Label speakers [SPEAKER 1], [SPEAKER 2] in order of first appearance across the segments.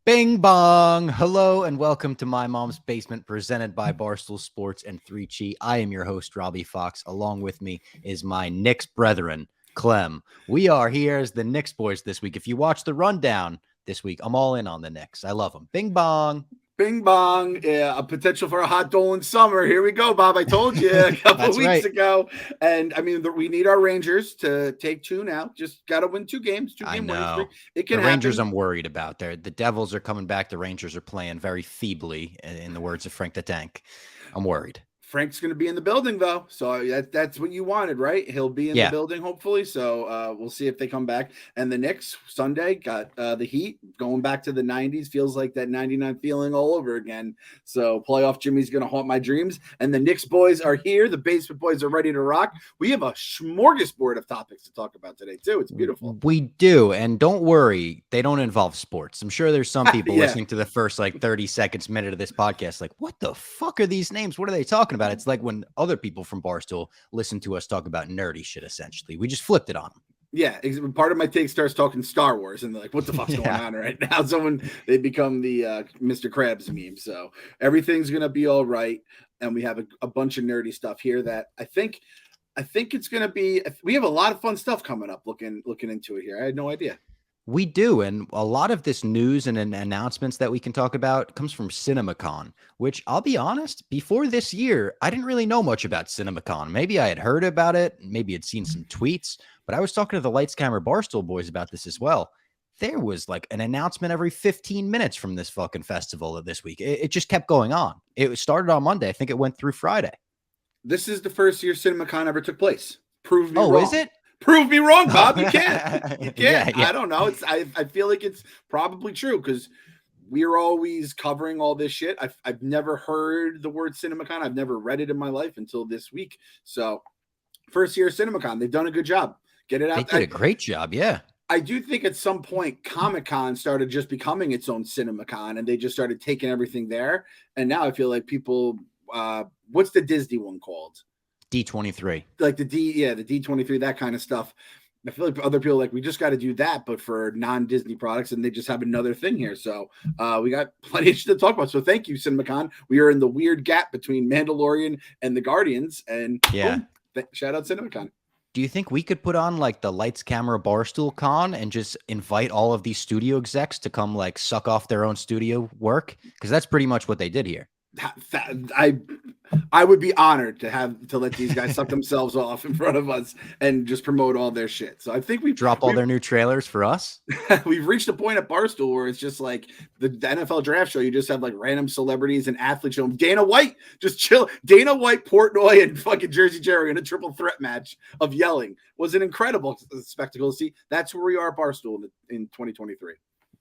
[SPEAKER 1] Bing bong. Hello and welcome to My Mom's Basement, presented by Barstool Sports and 3Chi. I am your host, Robbie Fox. Along with me is my Knicks brethren, Clem. We are here as the Knicks boys this week. If you watch the rundown this week, I'm all in on the Knicks. I love them. Bing bong.
[SPEAKER 2] Bing bong. Yeah, a potential for a hot Dolan summer. Here we go, Bob. I told you a couple weeks ago. And I mean, we need our Rangers to take two now. Just got to win two games, two-game winning streak. It can
[SPEAKER 1] the
[SPEAKER 2] happen.
[SPEAKER 1] Rangers I'm worried about. The Devils are coming back. The Rangers are playing very feebly, in the words of Frank the Tank. I'm worried.
[SPEAKER 2] Frank's going to be in the building, though. So that's what you wanted, right? He'll be in the building, hopefully. So we'll see if they come back. And the Knicks, Sunday, got the Heat going back to the 90s. Feels like that 99 feeling all over again. So playoff Jimmy's going to haunt my dreams. And the Knicks boys are here. The Basement boys are ready to rock. We have a smorgasbord of topics to talk about today, too. It's beautiful.
[SPEAKER 1] We do. And don't worry, they don't involve sports. I'm sure there's some people listening to the first 30 seconds, minute of this podcast like, what the fuck are these names? What are they talking about? It's like when other people from Barstool listen to us talk about nerdy shit, essentially. We just flipped it on them.
[SPEAKER 2] Yeah, part of my take starts talking Star Wars, and they're like, what the fuck's going on right now? They become the Mr. Krabs meme. So everything's going to be all right. And we have a bunch of nerdy stuff here that I think it's going to be, we have a lot of fun stuff coming up looking into it here. I had no idea.
[SPEAKER 1] We do, and a lot of this news and announcements that we can talk about comes from Cinemacon, which I'll be honest, before this year, I didn't really know much about Cinemacon. Maybe I had heard about it, maybe had seen some tweets, but I was talking to the Lights Camera Barstool boys about this as well. There was like an announcement every 15 minutes from this fucking festival this week. It just kept going on. It started on Monday. I think it went through Friday.
[SPEAKER 2] This is the first year Cinemacon ever took place. Prove me wrong.
[SPEAKER 1] Oh, is it?
[SPEAKER 2] Prove me wrong, Bob. You can't. You can't.
[SPEAKER 1] Yeah.
[SPEAKER 2] I don't know. I feel like it's probably true because we're always covering all this shit. I've never heard the word Cinemacon. I've never read it in my life until this week. So first year Cinemacon, they've done a good job. Get it out.
[SPEAKER 1] They did a great job. Yeah.
[SPEAKER 2] I do think at some point Comic-Con started just becoming its own Cinemacon, and they just started taking everything there. And now I feel like people, what's the Disney one called?
[SPEAKER 1] D23.
[SPEAKER 2] Like the D23, that kind of stuff. I feel like other people we just got to do that, but for non-Disney products, and they just have another thing here. So we got plenty of shit to talk about. So thank you, Cinemacon. We are in the weird gap between Mandalorian and the Guardians, and shout out Cinemacon.
[SPEAKER 1] Do you think we could put on the Lights Camera Barstool Con and just invite all of these studio execs to come suck off their own studio work? Because that's pretty much what they did here.
[SPEAKER 2] I would be honored to let these guys suck themselves off in front of us and just promote all their shit. So I think we
[SPEAKER 1] drop all their new trailers for us.
[SPEAKER 2] We've reached a point at Barstool where it's just like the NFL draft show. You just have random celebrities and athletes show them. Dana White, just chill. Dana White, Portnoy, and fucking Jersey Jerry in a triple threat match of yelling was an incredible spectacle to see. That's where we are at Barstool in 2023.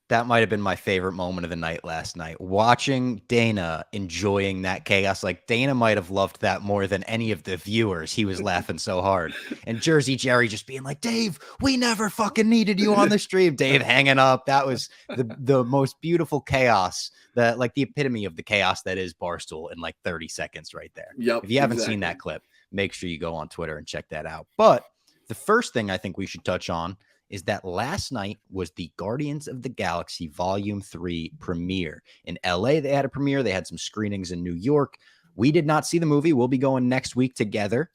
[SPEAKER 1] That might have been my favorite moment of the night last night. Watching Dana enjoying that chaos. Dana might have loved that more than any of the viewers. He was laughing so hard. And Jersey Jerry just being like, Dave, we never fucking needed you on the stream. Dave hanging up. That was the most beautiful chaos, the epitome of the chaos that is Barstool in 30 seconds right there.
[SPEAKER 2] Yep,
[SPEAKER 1] if you haven't seen that clip, make sure you go on Twitter and check that out. But the first thing I think we should touch on is that last night was the Guardians of the Galaxy Volume 3 premiere. In LA, they had a premiere. They had some screenings in New York. We did not see the movie. We'll be going next week together.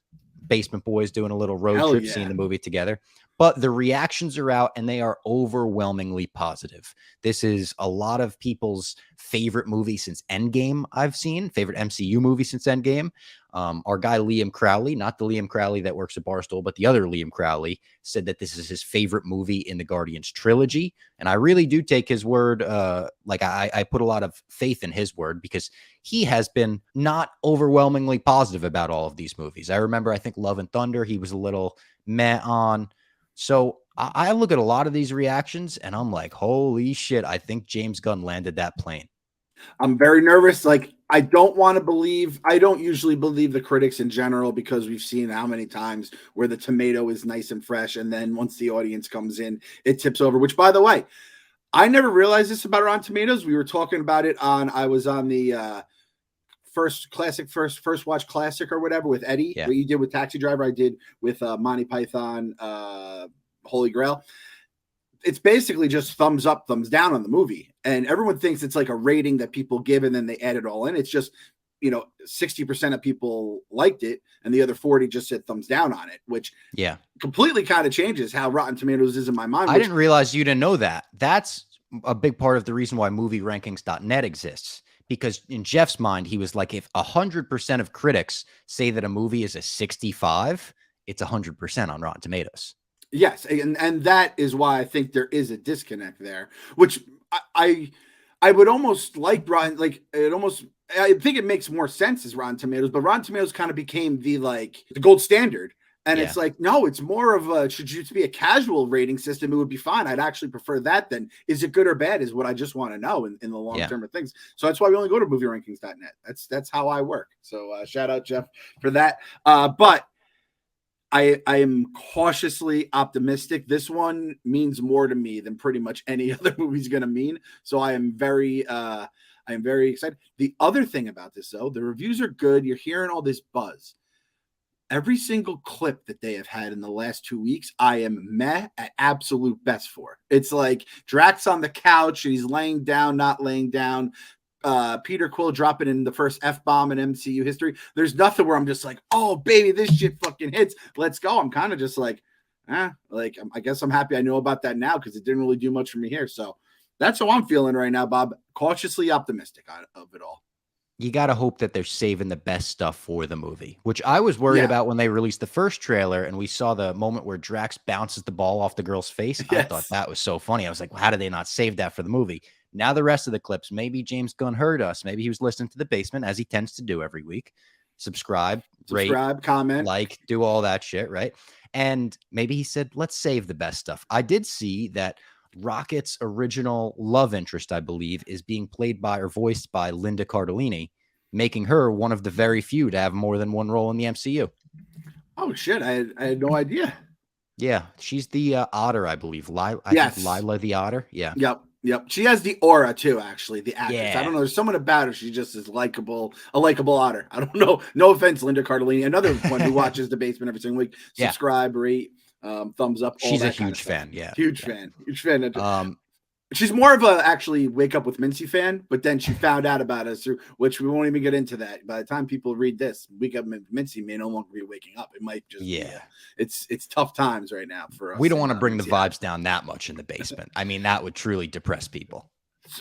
[SPEAKER 1] Basement Boys doing a little road trip, seeing the movie together. But the reactions are out, and they are overwhelmingly positive. This is a lot of people's favorite movie since Endgame, I've seen. Favorite MCU movie since Endgame. Our guy Liam Crowley, not the Liam Crowley that works at Barstool, but the other Liam Crowley, said that this is his favorite movie in the Guardians trilogy. And I really do take his word. I put a lot of faith in his word because he has been not overwhelmingly positive about all of these movies. I remember, I think Love and Thunder, he was a little meh on. So I look at a lot of these reactions and I'm like, holy shit, I think James Gunn landed that plane.
[SPEAKER 2] I'm very nervous. I don't usually believe the critics in general because we've seen how many times where the tomato is nice and fresh. And then once the audience comes in, it tips over, which, by the way, I never realized this about Rotten Tomatoes. We were talking about it I was on the first watch classic or whatever with Eddie. What you did with Taxi Driver, I did with Monty Python, Holy Grail. it's basically just thumbs up, thumbs down on the movie. And everyone thinks it's like a rating that people give and then they add it all in. It's just, 60% of people liked it and the other 40 just said thumbs down on it, which completely kind of changes how Rotten Tomatoes is in my mind.
[SPEAKER 1] I didn't realize you didn't know that. That's a big part of the reason why movierankings.net exists. Because in Jeff's mind, he was like, if 100% of critics say that a movie is a 65, it's 100% on Rotten Tomatoes.
[SPEAKER 2] Yes, and that is why I think there is a disconnect there, which I would almost like Rotten, I think it makes more sense as Rotten Tomatoes, but Rotten Tomatoes kind of became the gold standard. And it's like, no, it's more of a, should just be a casual rating system, it would be fine. I'd actually prefer that than is it good or bad is what I just want to know in the long term of things. So that's why we only go to movierankings.net. That's how I work. So shout out Jeff for that. But I am cautiously optimistic. This one means more to me than pretty much any other movie's going to mean. So I am very excited. The other thing about this, though, the reviews are good. You're hearing all this buzz. Every single clip that they have had in the last 2 weeks, I am meh at absolute best for. It's like Drax on the couch, and he's laying down, not laying down. Peter Quill dropping in the first F-bomb in MCU history. There's nothing where I'm just like, oh, baby, this shit fucking hits. Let's go. I'm kind of just like, I guess I'm happy I know about that now because it didn't really do much for me here. So that's how I'm feeling right now, Bob. Cautiously optimistic of it all.
[SPEAKER 1] You got to hope that they're saving the best stuff for the movie, which I was worried about when they released the first trailer and we saw the moment where Drax bounces the ball off the girl's face. Yes. I thought that was so funny. I was like, well, how did they not save that for the movie? Now the rest of the clips, maybe James Gunn heard us. Maybe he was listening to The Basement, as he tends to do every week. Subscribe, rate,
[SPEAKER 2] comment,
[SPEAKER 1] do all that shit, right? And maybe he said, let's save the best stuff. I did see that Rocket's original love interest, I believe, is being played by or voiced by Linda Cardellini, making her one of the very few to have more than one role in the MCU.
[SPEAKER 2] Oh, shit. I had no idea.
[SPEAKER 1] Yeah. She's the otter, I believe. I think Lila the otter. Yeah.
[SPEAKER 2] Yep. She has the aura too, actually, the actress. Yeah. I don't know. There's someone about her. She just is a likable otter. I don't know. No offense, Linda Cardellini. Another one who watches The Basement every single week. Subscribe, rate, thumbs up.
[SPEAKER 1] She's a huge fan. Yeah.
[SPEAKER 2] Huge fan. She's more of a actually Wake Up with Mincy fan, but then she found out about us through, which we won't even get into that. By the time people read this, Wake Up with Mincy may no longer be waking up. It might just be, it's tough times right now for us.
[SPEAKER 1] We don't want to bring the vibes down that much in The Basement. I mean, that would truly depress people.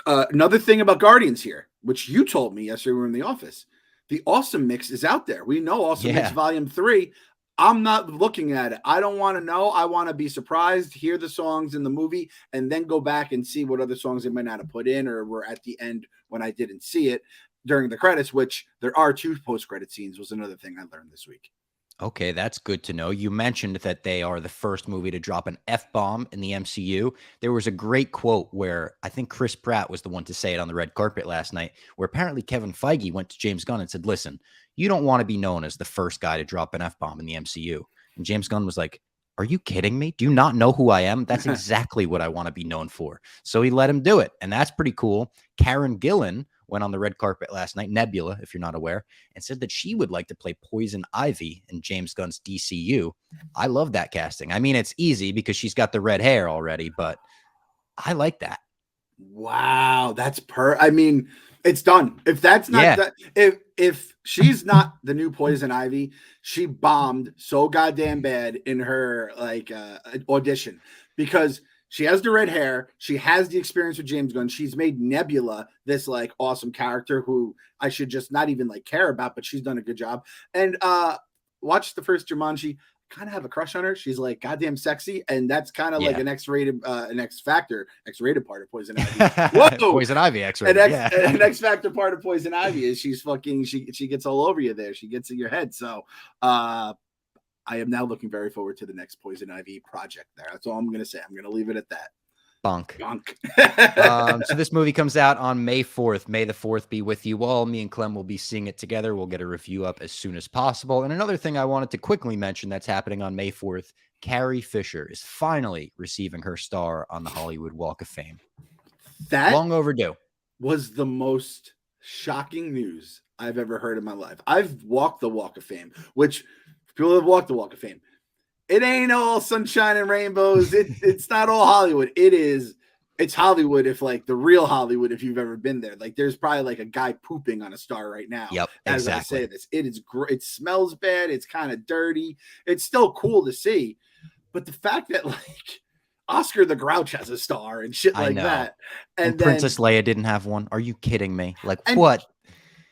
[SPEAKER 2] Another thing about Guardians here, which you told me yesterday we were in the office, the Awesome Mix is out there. We know Awesome Mix Volume 3. I'm not looking at it. I don't want to know. I want to be surprised, hear the songs in the movie, and then go back and see what other songs they might not have put in or were at the end when I didn't see it during the credits, which there are 2 post-credit scenes was another thing I learned this week.
[SPEAKER 1] Okay, that's good to know. You mentioned that they are the first movie to drop an F-bomb in the MCU. There was a great quote where I think Chris Pratt was the one to say it on the red carpet last night, where apparently Kevin Feige went to James Gunn and said, listen, you don't want to be known as the first guy to drop an F-bomb in the MCU. And James Gunn was like, are you kidding me? Do you not know who I am? That's exactly what I want to be known for. So he let him do it. And that's pretty cool. Karen Gillan went on the red carpet last night, Nebula, if you're not aware, and said that she would like to play Poison Ivy in James Gunn's DCU. I love that casting. I mean, it's easy because she's got the red hair already, but I like that.
[SPEAKER 2] Wow, that's I mean, it's done. If that's not that, if she's not the new Poison Ivy, she bombed so goddamn bad in her audition because she has the red hair. She has the experience with James Gunn. She's made Nebula this awesome character who I should just not even care about, but she's done a good job. And watch the first Jumanji. Kind of have a crush on her. She's goddamn sexy, and that's kind of an X-rated, an X-rated part of Poison Ivy. Whoa,
[SPEAKER 1] Poison Ivy X-rated.
[SPEAKER 2] An X-Factor part of Poison Ivy is she's fucking. She gets all over you there. She gets in your head. So, I am now looking very forward to the next Poison Ivy project. There, that's all I'm gonna say. I'm gonna leave it at that.
[SPEAKER 1] Bonk. So this movie comes out on May 4th. May the 4th be with you all. Me and Clem will be seeing it together. We'll get a review up as soon as possible. And another thing I wanted to quickly mention that's happening on May 4th, Carrie Fisher is finally receiving her star on the Hollywood Walk of Fame.
[SPEAKER 2] That
[SPEAKER 1] long overdue.
[SPEAKER 2] Was the most shocking news I've ever heard in my life. I've walked the Walk of Fame, which people have walked the Walk of Fame. it ain't all sunshine and rainbows. It's not all Hollywood. It's Hollywood if like the real Hollywood, if you've ever been there. Like there's probably like a guy pooping on a star right now.
[SPEAKER 1] Yep,
[SPEAKER 2] as
[SPEAKER 1] exactly.
[SPEAKER 2] I say this. It is great. It smells bad. It's kind of dirty. It's still cool to see. But the fact that like Oscar the Grouch has a star and shit like that.
[SPEAKER 1] And Princess Leia didn't have one. Are you kidding me? Like what?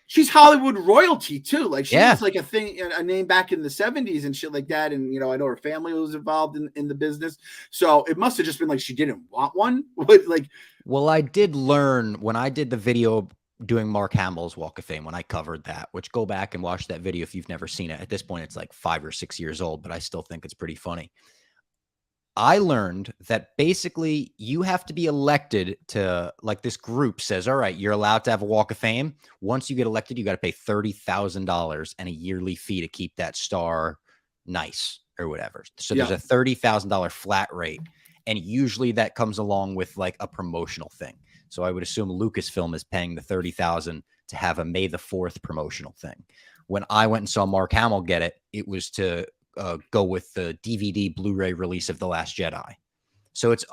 [SPEAKER 2] She's Hollywood royalty too. Like she
[SPEAKER 1] Yeah.
[SPEAKER 2] was like a name back in the 70s and shit like that. And you know, I know her family was involved in the business. So it must have just been like she didn't want one. Like,
[SPEAKER 1] well, I did learn when I did the video doing Mark Hamill's Walk of Fame, when I covered that, which go back and watch that video if you've never seen it. At this point, it's like 5 or 6 years old, but I still think it's pretty funny. I learned that basically you have to be elected to, like, this group says, all right, you're allowed to have a Walk of Fame. Once you get elected, you got to pay $30,000 and a yearly fee to keep that star nice or whatever. So there's a $30,000 flat rate. And usually that comes along with like a promotional thing. So I would assume Lucasfilm is paying the $30,000 to have a May the 4th promotional thing. When I went and saw Mark Hamill get it, it was to go with the DVD Blu-ray release of The Last Jedi. So there's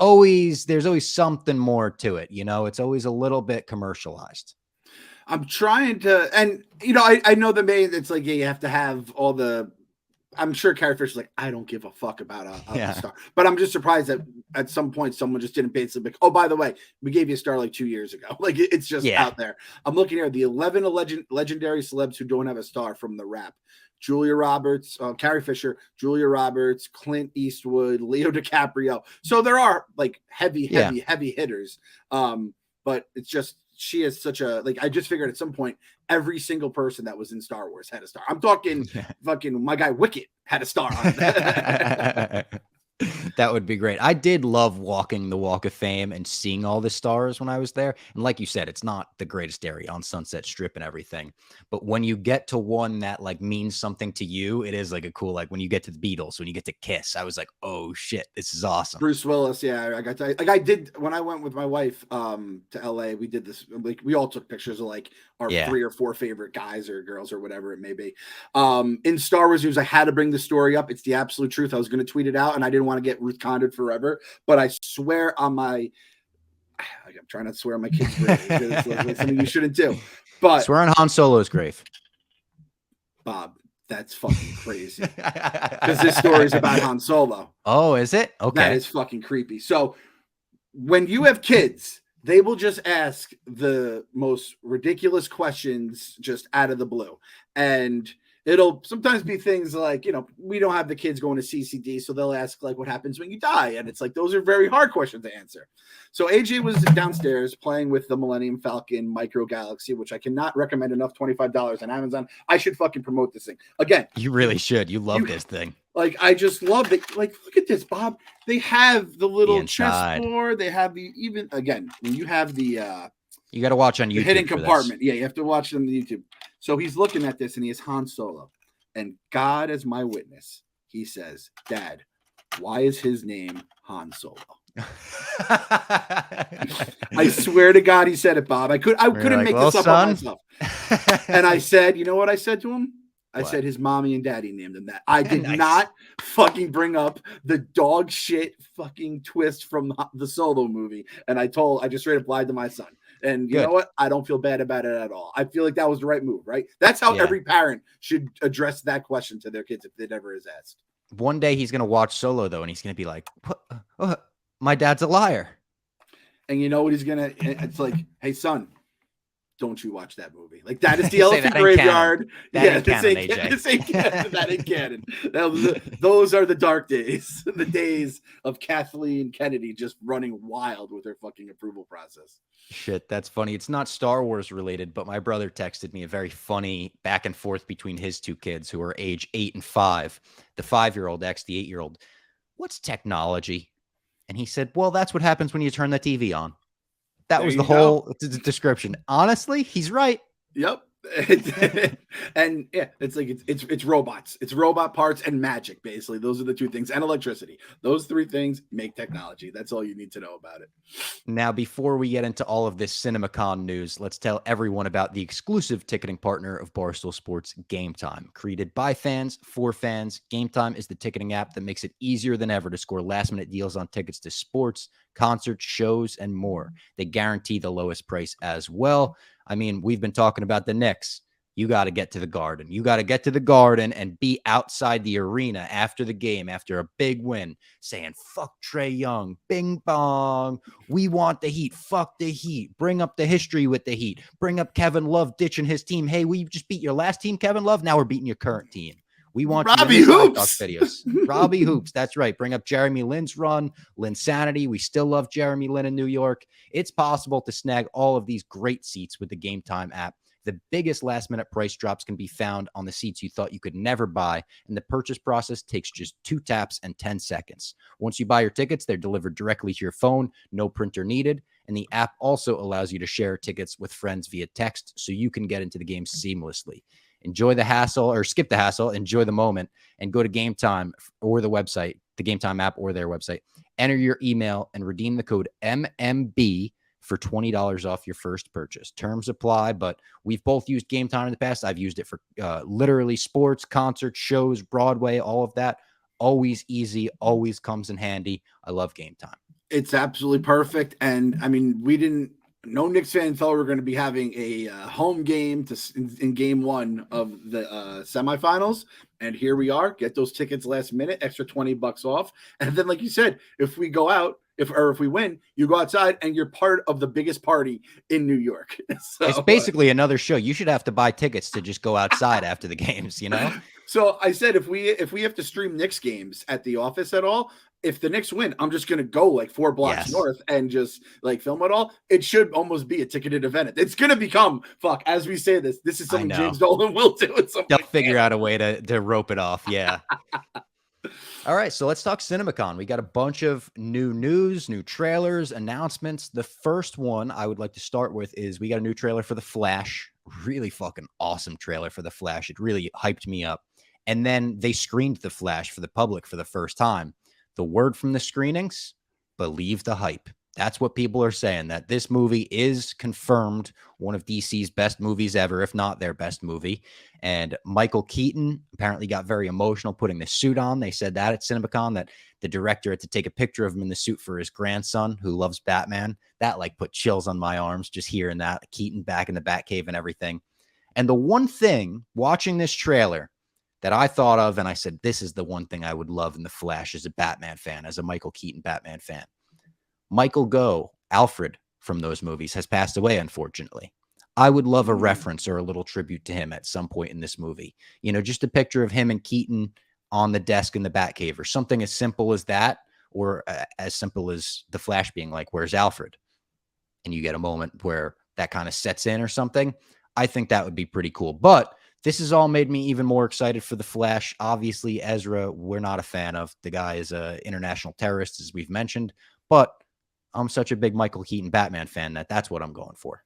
[SPEAKER 1] always something more to it. You know, it's always a little bit commercialized.
[SPEAKER 2] I'm trying to, and you know, I know the main, it's like, yeah, you have to have all the, I'm sure Carrie Fisher's like, I don't give a fuck about a star, but I'm just surprised that at some point someone just didn't pay something. Oh, by the way, we gave you a star like 2 years ago. Like it's just out there. I'm looking here, the 11 legendary celebs who don't have a star from the Wrap. Julia Roberts, Carrie Fisher, Julia Roberts, Clint Eastwood, Leo DiCaprio. So there are like heavy hitters. But it's just, she is such a, like, I just figured at some point, every single person that was in Star Wars had a star. I'm talking fucking my guy Wicket had a star on that.
[SPEAKER 1] That would be great. I did love walking the Walk of Fame and seeing all the stars when I was there. And like you said, it's not the greatest area on Sunset Strip and everything. But when you get to one that like means something to you, it is like a cool, like when you get to the Beatles, when you get to Kiss, I was like, oh shit, this is awesome.
[SPEAKER 2] Bruce Willis. Yeah. I got to, like I did when I went with my wife to LA, we did this, like we all took pictures of like our 3 or 4 favorite guys or girls or whatever it may be. In Star Wars news, I had to bring the story up. It's the absolute truth. I was going to tweet it out and I didn't want to get Ruth Condon forever, but I swear on my, I'm trying not to swear on my kid's grave. It's like something you shouldn't do, but
[SPEAKER 1] swear on Han Solo's grave.
[SPEAKER 2] Bob, that's fucking crazy. Because this story is about Han Solo.
[SPEAKER 1] Oh, is it? Okay.
[SPEAKER 2] That is fucking creepy. So when you have kids, they will just ask the most ridiculous questions just out of the blue. And it'll sometimes be things like, you know, we don't have the kids going to CCD, so they'll ask like, what happens when you die? And it's like, those are very hard questions to answer. So AJ was downstairs playing with the Millennium Falcon Micro Galaxy, which I cannot recommend enough, $25 on Amazon. I should fucking promote this thing. Again.
[SPEAKER 1] You really should. You love this thing.
[SPEAKER 2] Like, I just love it. Like, look at this, Bob. They have the little chessboard. They have the, even, again, when you have the,
[SPEAKER 1] you got to watch on YouTube.
[SPEAKER 2] Hidden compartment. Yeah, you have to watch them on YouTube. So he's looking at this and he is Han Solo. And God is my witness. He says, Dad, why is his name Han Solo? I swear to God, he said it, Bob. I couldn't make this up on myself. And I said, you know what I said to him? I said his mommy and daddy named him that. I did not fucking bring up the dog shit fucking twist from the Solo movie. And I just straight up lied to my son. And you know what? I don't feel bad about it at all. I feel like that was the right move, right? That's how every parent should address that question to their kids if it ever is asked.
[SPEAKER 1] One day he's going to watch Solo, though, and he's going to be like, my dad's a liar.
[SPEAKER 2] And you know what he's going to, it's like, hey, son, don't you watch that movie. Like, that is the Elephant Graveyard. This ain't canon. That ain't canon. Those are the dark days, the days of Kathleen Kennedy just running wild with her fucking approval process.
[SPEAKER 1] Shit, that's funny. It's not Star Wars related, but my brother texted me a very funny back and forth between his 2 kids who are age 8 and 5. The 5-year-old asked the 8-year-old, "What's technology?" And he said, "Well, that's what happens when you turn the TV on." That was the whole description. Honestly, he's right.
[SPEAKER 2] Yep. And yeah, it's like it's robots, it's robot parts and magic. Basically, those are the two things, and electricity. Those three things make technology. That's all you need to know about it.
[SPEAKER 1] Now, before we get into all of this Cinemacon news, let's tell everyone about the exclusive ticketing partner of Barstool Sports, Gametime. Created by fans for fans, Gametime is the ticketing app that makes it easier than ever to score last-minute deals on tickets to sports, concerts, shows, and more. They guarantee the lowest price as well. I mean, we've been talking about the Knicks. You got to get to the Garden. You got to get to the Garden and be outside the arena after the game, after a big win, saying, fuck Trae Young, bing bong. We want the Heat. Fuck the Heat. Bring up the history with the Heat. Bring up Kevin Love ditching his team. Hey, we just beat your last team, Kevin Love. Now we're beating your current team. We want
[SPEAKER 2] Robbie Hoops
[SPEAKER 1] videos. Robbie Hoops. That's right. Bring up Jeremy Lin's run, Linsanity. We still love Jeremy Lin in New York. It's possible to snag all of these great seats with the Gametime app. The biggest last-minute price drops can be found on the seats you thought you could never buy, and the purchase process takes just 2 taps and 10 seconds. Once you buy your tickets, they're delivered directly to your phone, no printer needed, and the app also allows you to share tickets with friends via text so you can get into the game seamlessly. Enjoy the hassle, or skip the hassle, enjoy the moment, and go to Gametime or the website, the Gametime app or their website. Enter your email and redeem the code MMB for $20 off your first purchase. Terms apply, but we've both used Gametime in the past. I've used it for literally sports, concerts, shows, Broadway, all of that. Always easy, always comes in handy. I love Gametime.
[SPEAKER 2] It's absolutely perfect. And I mean, no Knicks fan thought we were going to be having a home game in game one of the semifinals. And here we are. Get those tickets last minute, extra $20 off. And then, like you said, if we go out, if we win, you go outside and you're part of the biggest party in New York. So,
[SPEAKER 1] it's basically another show. You should have to buy tickets to just go outside after the games, you know?
[SPEAKER 2] So I said, if we have to stream Knicks games at the office at all, if the Knicks win, I'm just going to go like 4 blocks north and just like film it all. It should almost be a ticketed event. It's going to become, as we say this is something James Dolan will do.
[SPEAKER 1] They'll figure out a way to rope it off. Yeah. All right, so let's talk Cinemacon. We got a bunch of new news, new trailers, announcements. The first one I would like to start with is we got a new trailer for The Flash. Really fucking awesome trailer for The Flash. It really hyped me up. And then they screened The Flash for the public for the first time. The word from the screenings, believe the hype. That's what people are saying, that this movie is confirmed one of DC's best movies ever, if not their best movie. And Michael Keaton apparently got very emotional putting the suit on. They said that at Cinemacon, that the director had to take a picture of him in the suit for his grandson who loves Batman. That like put chills on my arms just hearing that. Keaton back in the Batcave and everything. And the one thing watching this trailer that I thought of, and I said, this is the one thing I would love in The Flash as a Batman fan, as a Michael Keaton Batman fan. Michael Gough, Alfred from those movies, has passed away, unfortunately. I would love a reference or a little tribute to him at some point in this movie. You know, just a picture of him and Keaton on the desk in the Batcave or something as simple as that, or as simple as The Flash being like, where's Alfred? And you get a moment where that kind of sets in or something. I think that would be pretty cool. But this has all made me even more excited for The Flash. Obviously, Ezra, we're not a fan of. The guy is an international terrorist, as we've mentioned. But I'm such a big Michael Keaton Batman fan that's what I'm going for.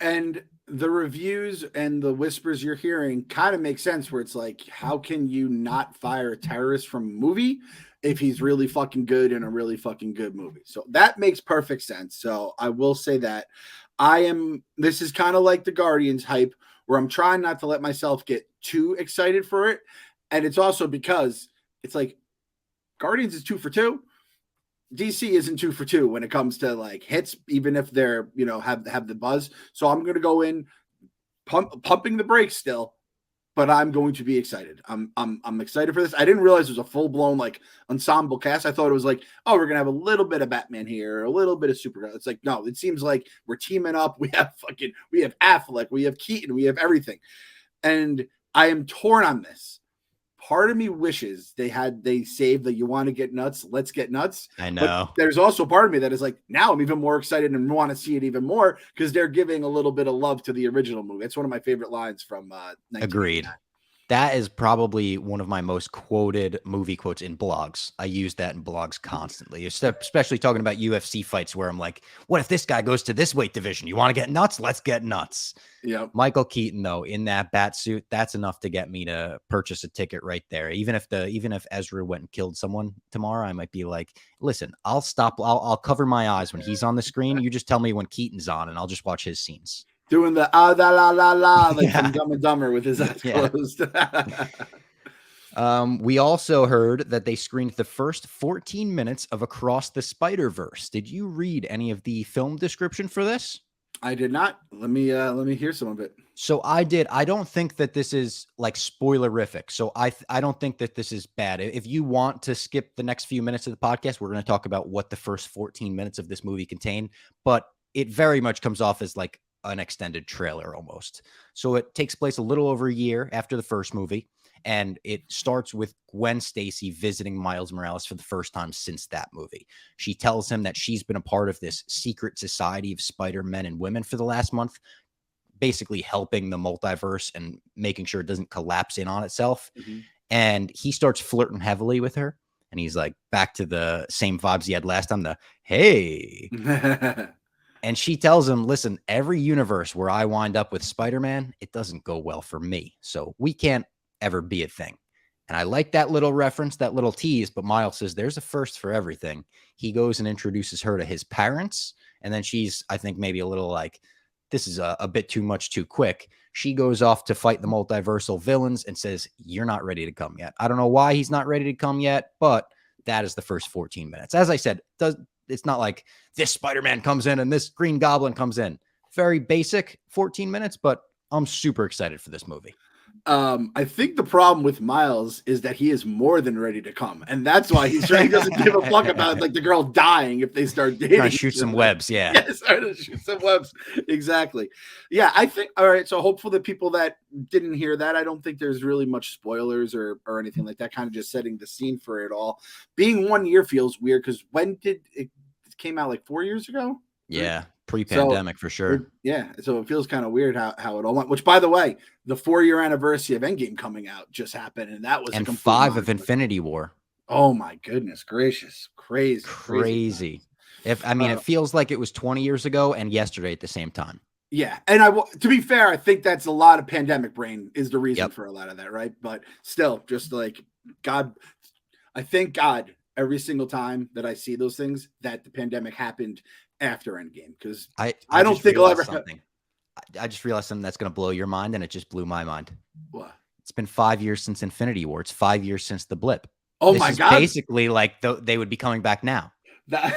[SPEAKER 2] And the reviews and the whispers you're hearing kind of make sense, where it's like, how can you not fire a terrorist from a movie if he's really fucking good in a really fucking good movie? So that makes perfect sense. So I will say that this is kind of like the Guardians hype, where I'm trying not to let myself get too excited for it. And it's also because it's like Guardians is 2 for 2. DC isn't 2 for 2 when it comes to like hits, even if they're, have the buzz. So I'm going to go in pumping the brakes still, but I'm going to be excited. I'm excited for this. I didn't realize it was a full blown like ensemble cast. I thought it was like, oh, we're going to have a little bit of Batman here, a little bit of Supergirl. It's like, no, it seems like we're teaming up. We have Affleck, we have Keaton, we have everything. And I am torn on this. Part of me wishes they saved the you want to get nuts, let's get nuts.
[SPEAKER 1] I know.
[SPEAKER 2] But there's also part of me that is like, now I'm even more excited and want to see it even more because they're giving a little bit of love to the original movie. It's one of my favorite lines from
[SPEAKER 1] Agreed. That is probably one of my most quoted movie quotes in blogs. I use that in blogs constantly, especially talking about UFC fights where I'm like, what if this guy goes to this weight division? You want to get nuts? Let's get nuts.
[SPEAKER 2] Yeah.
[SPEAKER 1] Michael Keaton, though, in that bat suit, that's enough to get me to purchase a ticket right there. Even if Ezra went and killed someone tomorrow, I might be like, listen, I'll cover my eyes when he's on the screen. You just tell me when Keaton's on and I'll just watch his scenes.
[SPEAKER 2] Doing the da la la la like from Dumb and Dumber with his eyes closed.
[SPEAKER 1] We also heard that they screened the first 14 minutes of Across the Spider-Verse. Did you read any of the film description for this?
[SPEAKER 2] I did not. Let me hear some of it.
[SPEAKER 1] So I did. I don't think that this is like spoilerific. So I don't think that this is bad. If you want to skip the next few minutes of the podcast, we're going to talk about what the first 14 minutes of this movie contain. But it very much comes off as like an extended trailer almost. So it takes place a little over a year after the first movie. And it starts with Gwen Stacy visiting Miles Morales for the first time since that movie. She tells him that she's been a part of this secret society of Spider-Men and women for the last month, basically helping the multiverse and making sure it doesn't collapse in on itself. Mm-hmm. And he starts flirting heavily with her. And he's like, back to the same vibes he had last time, the hey. And she tells him, listen, every universe where I wind up with Spider-Man, it doesn't go well for me. So we can't ever be a thing. And I like that little reference, that little tease, but Miles says there's a first for everything. He goes and introduces her to his parents. And then she's, I think, maybe a little like, this is a bit too much too quick. She goes off to fight the multiversal villains and says, you're not ready to come yet. I don't know why he's not ready to come yet, but that is the first 14 minutes. As I said, it's not like this Spider-Man comes in and this Green Goblin comes in. Very basic 14 minutes, but I'm super excited for this movie.
[SPEAKER 2] I think the problem with Miles is that he is more than ready to come, and that's why he doesn't give a fuck about like the girl dying if they start dating.
[SPEAKER 1] Trying to shoot some webs, yeah.
[SPEAKER 2] Yeah, start to shoot some webs. Exactly. Yeah, I think. All right, so hopeful that people that didn't hear that, I don't think there's really much spoilers or anything like that. Kind of just setting the scene for it all. Being 1 year feels weird because when did it came out? Like 4 years ago.
[SPEAKER 1] Yeah. Pre-pandemic, for sure.
[SPEAKER 2] Yeah, so it feels kind of weird how it all went. Which, by the way, the 4-year anniversary of Endgame coming out just happened, and that was
[SPEAKER 1] and 5 of Infinity War.
[SPEAKER 2] Oh my goodness gracious,
[SPEAKER 1] crazy. If I mean, it feels like it was 20 years ago and yesterday at the same time.
[SPEAKER 2] Yeah, and to be fair, I think that's a lot of pandemic brain is the reason for a lot of that, right? But still, just like God, I thank God every single time that I see those things that the pandemic happened after Endgame, because I don't think I'll ever
[SPEAKER 1] something. I just realized something that's going to blow your mind, and it just blew my mind.
[SPEAKER 2] What?
[SPEAKER 1] It's been 5 years since Infinity War. It's 5 years since the blip.
[SPEAKER 2] Oh my God!
[SPEAKER 1] Basically, like they would be coming back now.
[SPEAKER 2] I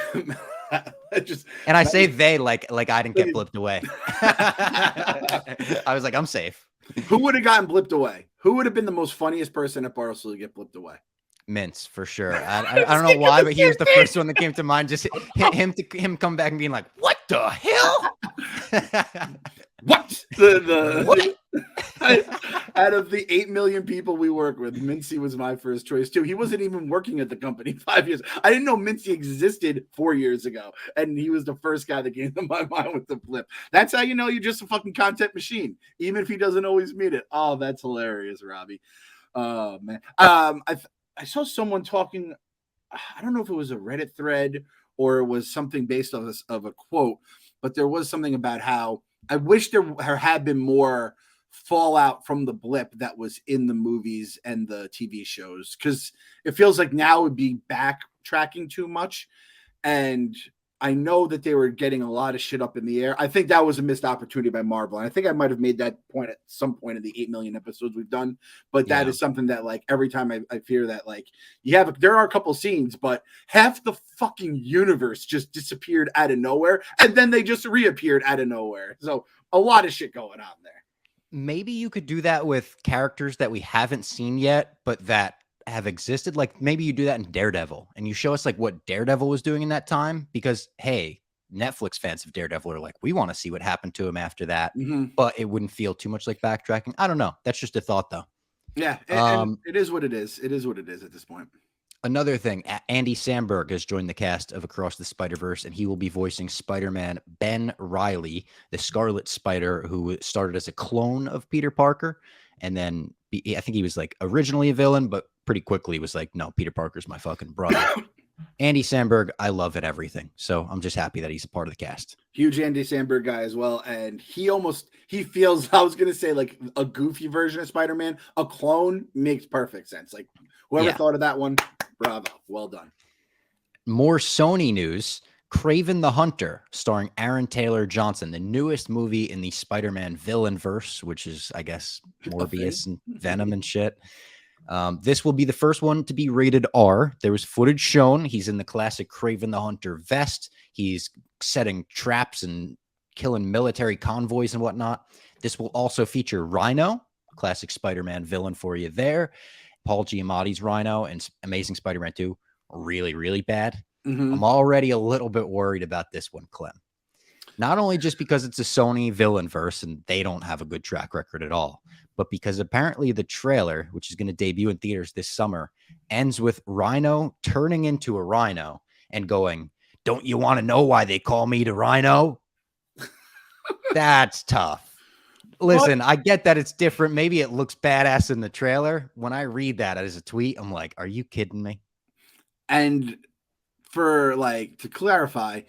[SPEAKER 1] say they like I didn't get blipped away. I was like, I'm safe.
[SPEAKER 2] Who would have gotten blipped away? Who would have been the most funniest person at Barstool to get blipped away?
[SPEAKER 1] Mints, for sure. I don't know why, but he was the first one that came to mind. Just him come back and being like, "What the hell?
[SPEAKER 2] What the out of the 8 million people we work with, Mincy was my first choice too. He wasn't even working at the company 5 years. I didn't know Mincy existed 4 years ago, and he was the first guy that came to my mind with the blip. That's how you know you're just a fucking content machine, even if he doesn't always meet it. Oh, that's hilarious, Robbie. Oh man. I saw someone talking, I don't know if it was a Reddit thread or it was something based on of a quote, but there was something about how I wish there had been more fallout from the blip that was in the movies and the TV shows, because it feels like now would be backtracking too much. And I know that they were getting a lot of shit up in the air. I think that was a missed opportunity by Marvel. And I think I might have made that point at some point in the 8 million episodes we've done. But that is something that, like, every time I fear that, like, there are a couple scenes, but half the fucking universe just disappeared out of nowhere. And then they just reappeared out of nowhere. So a lot of shit going on there.
[SPEAKER 1] Maybe you could do that with characters that we haven't seen yet, but that have existed. Like maybe you do that in Daredevil and you show us like what Daredevil was doing in that time, because hey, Netflix fans of Daredevil are like, we want to see what happened to him after that. But it wouldn't feel too much like backtracking. I don't know. That's just a thought though.
[SPEAKER 2] Yeah. And it is what it is. It is what it is at this point.
[SPEAKER 1] Another thing, Andy Samberg has joined the cast of Across the Spider-Verse, and he will be voicing Spider-Man Ben Reilly, the Scarlet Spider, who started as a clone of Peter Parker. And then I think he was like originally a villain, but pretty quickly was like, no, Peter Parker's my fucking brother. Andy Samberg, I love at everything. So I'm just happy that he's a part of the cast.
[SPEAKER 2] Huge Andy Samberg guy as well. And he feels, I was going to say, like a goofy version of Spider-Man. A clone makes perfect sense. Like whoever thought of that one, bravo. Well done.
[SPEAKER 1] More Sony news. KRAVEN the Hunter, starring Aaron Taylor Johnson, the newest movie in the Spider-Man villain verse, which is, I guess, Morbius and Venom and shit. This will be the first one to be rated R. There was footage shown. He's in the classic KRAVEN the Hunter vest. He's setting traps and killing military convoys and whatnot. This will also feature Rhino, classic Spider-Man villain for you there. Paul Giamatti's Rhino and Amazing Spider-Man 2, really, really bad. I'm already a little bit worried about this one, Clem. Not only just because it's a Sony villain verse and they don't have a good track record at all, but because apparently the trailer, which is going to debut in theaters this summer, ends with Rhino turning into a rhino and going, "Don't you want to know why they call me the Rhino?" That's tough. Listen, I get that it's different. Maybe it looks badass in the trailer. When I read that as a tweet, I'm like, are you kidding me?
[SPEAKER 2] And for like to clarify,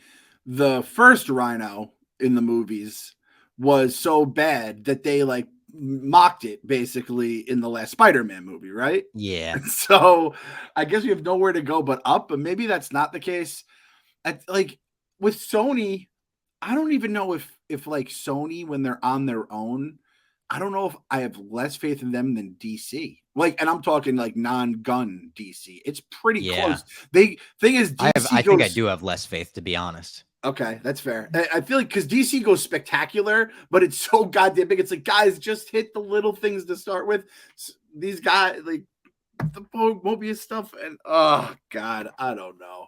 [SPEAKER 2] the first Rhino in the movies was so bad that they like mocked it basically in the last Spider-Man movie, right?
[SPEAKER 1] Yeah.
[SPEAKER 2] So I guess we have nowhere to go but up, but maybe that's not the case. Like with Sony, I don't even know if like Sony, when they're on their own, I don't know if I have less faith in them than DC. Like, and I'm talking like non-gun DC. It's pretty close. The thing is, DC
[SPEAKER 1] I think I do have less faith, to be honest.
[SPEAKER 2] Okay, that's fair. I feel like because DC goes spectacular, but it's so goddamn big. It's like, guys, just hit the little things to start with. These guys, like the Mobius stuff, and oh god, I don't know.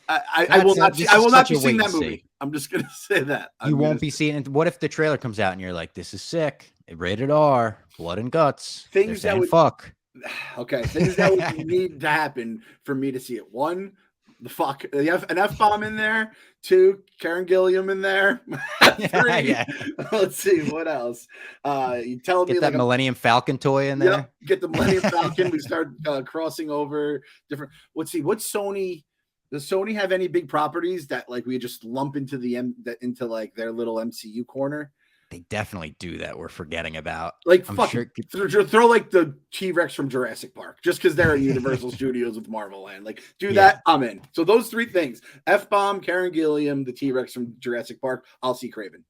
[SPEAKER 2] I will not be seeing that movie. I'm just gonna say that
[SPEAKER 1] you won't be seeing it. What if the trailer comes out and you're like, "This is sick, rated R, blood and guts."
[SPEAKER 2] Things that would
[SPEAKER 1] fuck.
[SPEAKER 2] Okay, things that would need to happen for me to see it. One, an F-bomb in there. Two, Karen Gilliam in there. Three, let's see what else. You tell me
[SPEAKER 1] that like Millennium Falcon toy in there.
[SPEAKER 2] Yep, get the Millennium Falcon. We start crossing over different. Let's see. What's Sony? Does Sony have any big properties that like we just lump into into like their little MCU corner?
[SPEAKER 1] They definitely do that. We're forgetting about.
[SPEAKER 2] Like, throw like the T-Rex from Jurassic Park, just because they're at Universal Studios with Marvel Land. Like, do that, I'm in. So those three things: F-bomb, Karen Gilliam, the T-Rex from Jurassic Park. I'll see KRAVEN.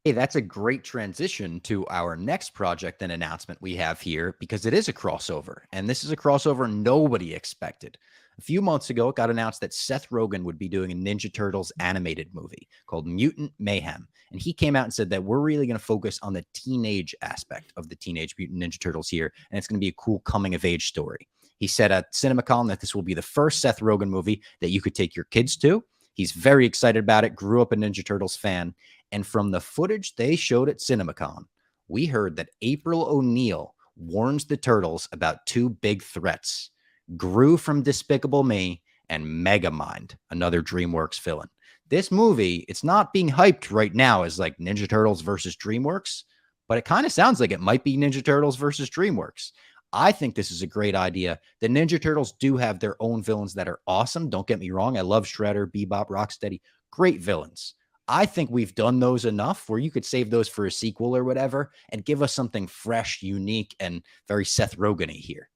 [SPEAKER 1] Hey, that's a great transition to our next project and announcement we have here, because it is a crossover, and this is a crossover nobody expected. A few months ago, it got announced that Seth Rogen would be doing a Ninja Turtles animated movie called Mutant Mayhem. And he came out and said that we're really going to focus on the teenage aspect of the Teenage Mutant Ninja Turtles here. And it's going to be a cool coming of age story. He said at Cinemacon that this will be the first Seth Rogen movie that you could take your kids to. He's very excited about it, grew up a Ninja Turtles fan. And from the footage they showed at Cinemacon, we heard that April O'Neil warns the Turtles about two big threats: Gru from Despicable Me and Megamind, another DreamWorks villain. This movie, it's not being hyped right now as like Ninja Turtles versus DreamWorks, but it kind of sounds like it might be Ninja Turtles versus DreamWorks. I think this is a great idea. The Ninja Turtles do have their own villains that are awesome. Don't get me wrong. I love Shredder, Bebop, Rocksteady. Great villains. I think we've done those enough where you could save those for a sequel or whatever and give us something fresh, unique, and very Seth Rogen-y here.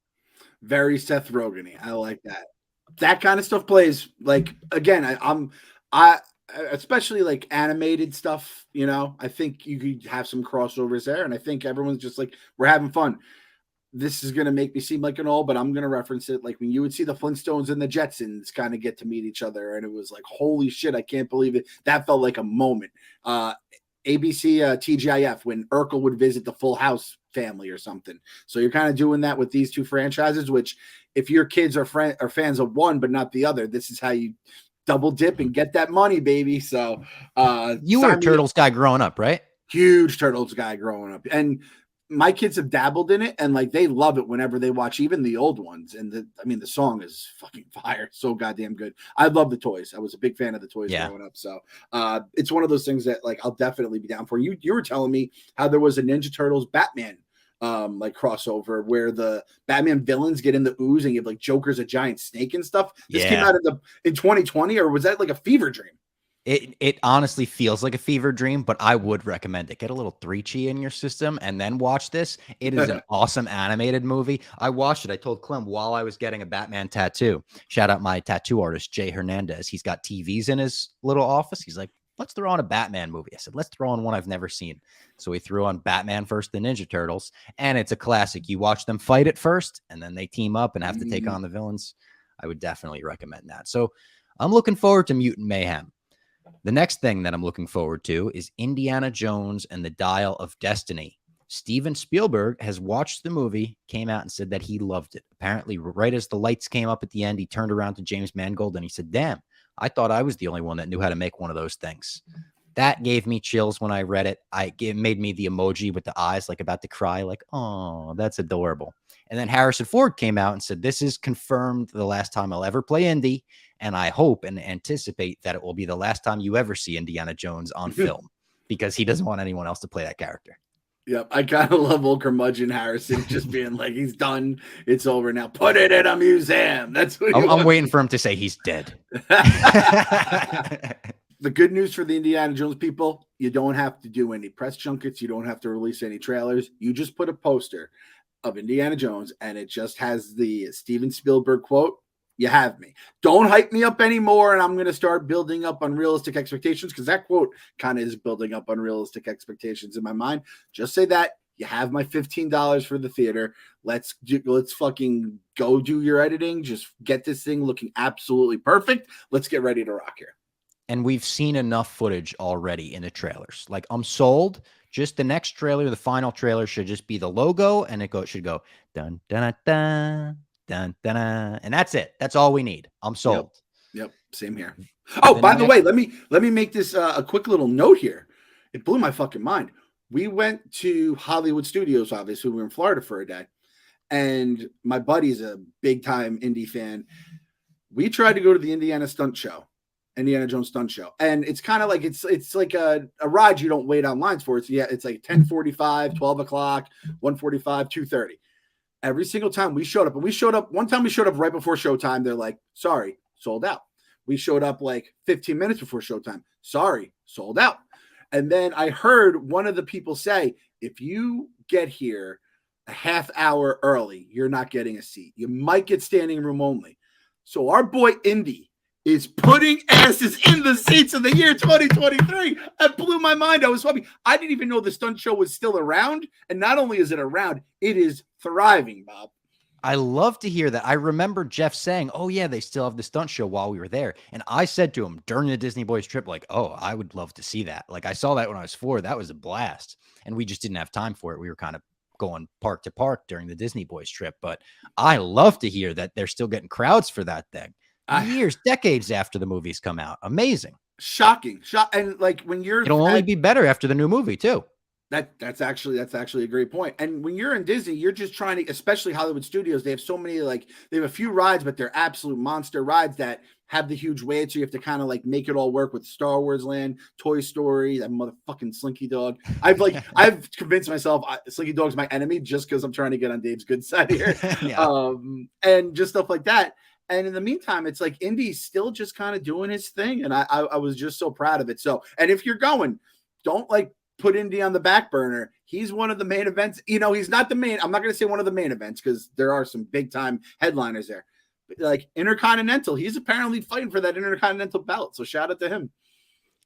[SPEAKER 2] Very Seth Rogen-y. I like that. That kind of stuff plays. Like, again, I especially like animated stuff, you know, I think you could have some crossovers there, and I think everyone's just like, we're having fun. This is going to make me seem like an old, but I'm going to reference it. Like when you would see the Flintstones and the Jetsons kind of get to meet each other, and it was like, holy shit, I can't believe it. That felt like a moment. ABC TGIF, when Urkel would visit the Full House family or something. So you're kind of doing that with these two franchises, which if your kids are fans of one but not the other, this is how you double dip and get that money, baby. So
[SPEAKER 1] you were a Turtles guy growing up, right?
[SPEAKER 2] Huge Turtles guy growing up. And my kids have dabbled in it, and like they love it whenever they watch even the old ones. And the song is fucking fire, so goddamn good. I love the toys. I was a big fan of the toys growing up. So it's one of those things that like I'll definitely be down for. You were telling me how there was a Ninja Turtles Batman like crossover where the Batman villains get in the ooze and you have like Joker's a giant snake and stuff. This came out in 2020, or was that like a fever dream?
[SPEAKER 1] It honestly feels like a fever dream, but I would recommend it. Get a little 3-chi in your system and then watch this. It is an awesome animated movie. I watched it. I told Clem while I was getting a Batman tattoo. Shout out my tattoo artist, Jay Hernandez. He's got TVs in his little office. He's like, let's throw on a Batman movie. I said, let's throw on one I've never seen. So we threw on Batman vs. the Ninja Turtles, and it's a classic. You watch them fight at first, and then they team up and have to take on the villains. I would definitely recommend that. So I'm looking forward to Mutant Mayhem. The next thing that I'm looking forward to is Indiana Jones and the Dial of Destiny. Steven Spielberg has watched the movie, came out and said that he loved it. Apparently, right as the lights came up at the end, he turned around to James Mangold and he said, damn, I thought I was the only one that knew how to make one of those things. That gave me chills when I read it. It made me the emoji with the eyes, like about to cry, like, oh, that's adorable. And then Harrison Ford came out and said, this is confirmed the last time I'll ever play Indy. And I hope and anticipate that it will be the last time you ever see Indiana Jones on film, because he doesn't want anyone else to play that character.
[SPEAKER 2] Yep, I kind of love old curmudgeon Harrison just being like, he's done. It's over now. Put it in a museum. That's what
[SPEAKER 1] I'm waiting for him to say he's dead.
[SPEAKER 2] The good news for the Indiana Jones people, you don't have to do any press junkets. You don't have to release any trailers. You just put a poster of Indiana Jones and it just has the Steven Spielberg quote. You have me. Don't hype me up anymore, and I'm going to start building up unrealistic expectations, because that quote kind of is building up unrealistic expectations in my mind. Just say that. You have my $15 for the theater. Let's fucking go do your editing. Just get this thing looking absolutely perfect. Let's get ready to rock here.
[SPEAKER 1] And we've seen enough footage already in the trailers. Like, I'm sold. Just the next trailer, the final trailer, should just be the logo, and it should go dun dun dun. Dun, dun, dun, and that's it. That's all we need. I'm sold.
[SPEAKER 2] Yep. Same here. Oh, by the way, let me make this a quick little note here. It blew my fucking mind. We went to Hollywood Studios. Obviously, we were in Florida for a day, and my buddy's a big time indie fan. We tried to go to the Indiana Jones stunt show, and it's kind of like it's like a ride you don't wait on lines for. It's like 10:45, 12 o'clock, 1:45, 2:30. Every single time we showed up, and one time we showed up right before showtime. They're like, sorry, sold out. We showed up like 15 minutes before showtime. Sorry, sold out. And then I heard one of the people say, if you get here a half hour early, you're not getting a seat. You might get standing room only. So our boy Indy is putting asses in the seats of the year 2023. That blew my mind. I was happy. I didn't even know the stunt show was still around. And not only is it around, it is thriving, Bob.
[SPEAKER 1] I love to hear that. I remember Jeff saying, oh, yeah, they still have the stunt show while we were there. And I said to him during the Disney Boys trip, like, oh, I would love to see that. Like, I saw that when I was 4. That was a blast. And we just didn't have time for it. We were kind of going park to park during the Disney Boys trip. But I love to hear that they're still getting crowds for that thing. Years, decades after the movies come out. Amazing.
[SPEAKER 2] Shocking. And like when you're,
[SPEAKER 1] it'll only be better after the new movie too.
[SPEAKER 2] That's actually a great point. And when you're in Disney, you're just trying to, especially Hollywood Studios, they have so many, like they have a few rides, but they're absolute monster rides that have the huge wait. So you have to kind of like make it all work with Star Wars Land, Toy Story, that motherfucking Slinky Dog. I've convinced myself Slinky Dog's my enemy just because I'm trying to get on Dave's good side here.
[SPEAKER 1] Yeah.
[SPEAKER 2] And just stuff like that. And in the meantime, it's like Indy's still just kind of doing his thing. And I was just so proud of it. So, and if you're going, don't like put Indy on the back burner. He's one of the main events. You know, he's not the main. I'm not going to say one of the main events because there are some big time headliners there. But like Intercontinental, he's apparently fighting for that Intercontinental belt. So shout out to him.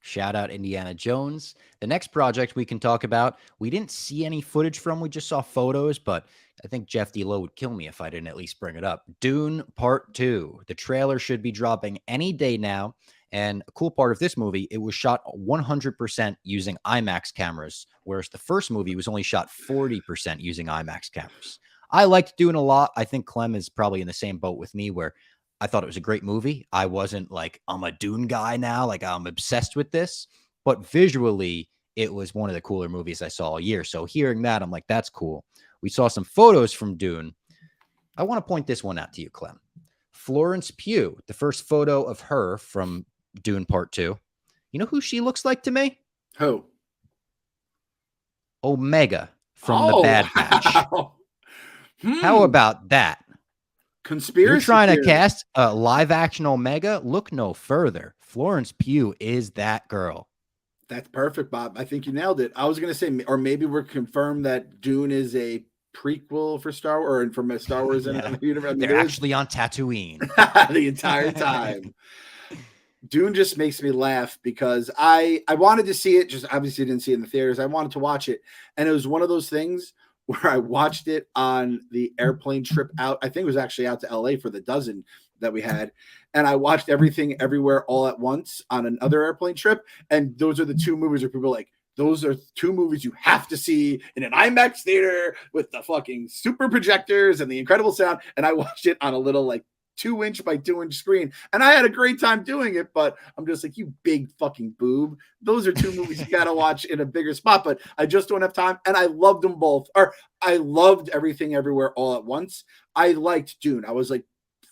[SPEAKER 1] Shout out Indiana Jones. The next project we can talk about, we didn't see any footage from. We just saw photos, but I think Jeff D-Lo would kill me if I didn't at least bring it up. Dune Part 2. The trailer should be dropping any day now. And a cool part of this movie, it was shot 100% using IMAX cameras, whereas the first movie was only shot 40% using IMAX cameras. I liked Dune a lot. I think Clem is probably in the same boat with me where I thought it was a great movie. I wasn't like, I'm a Dune guy now. Like, I'm obsessed with this. But visually, it was one of the cooler movies I saw all year. So hearing that, I'm like, that's cool. We saw some photos from Dune. I want to point this one out to you, Clem. Florence Pugh, the first photo of her from Dune Part 2. You know who she looks like to me?
[SPEAKER 2] Who?
[SPEAKER 1] Omega from the Bad Batch.
[SPEAKER 2] Wow.
[SPEAKER 1] How about that?
[SPEAKER 2] Conspiracy.
[SPEAKER 1] You're trying to
[SPEAKER 2] theory.
[SPEAKER 1] cast a live action Omega? Look no further. Florence Pugh is that girl.
[SPEAKER 2] That's perfect, Bob. I think you nailed it. I was going to say, or maybe we're confirmed that Dune is a prequel for Star Wars, or from a Star Wars
[SPEAKER 1] Yeah.
[SPEAKER 2] universe. I mean,
[SPEAKER 1] they're actually on Tatooine
[SPEAKER 2] the entire time. Dune just makes me laugh because I wanted to see it, just obviously didn't see it in the theaters. I wanted to watch it, and it was one of those things where I watched it on the airplane trip out. I think it was actually out to LA for the dozen that we had, and I watched Everything Everywhere All at Once on another airplane trip. And those are the two movies where people are like, those are two movies you have to see in an IMAX theater with the fucking super projectors and the incredible sound. And I watched it on a little like 2-inch by 2-inch screen, and I had a great time doing it. But I'm just like, you big fucking boob. Those are two movies you gotta watch in a bigger spot. But I just don't have time, and I loved them both. Or I loved Everything Everywhere All at Once. I liked Dune. I was like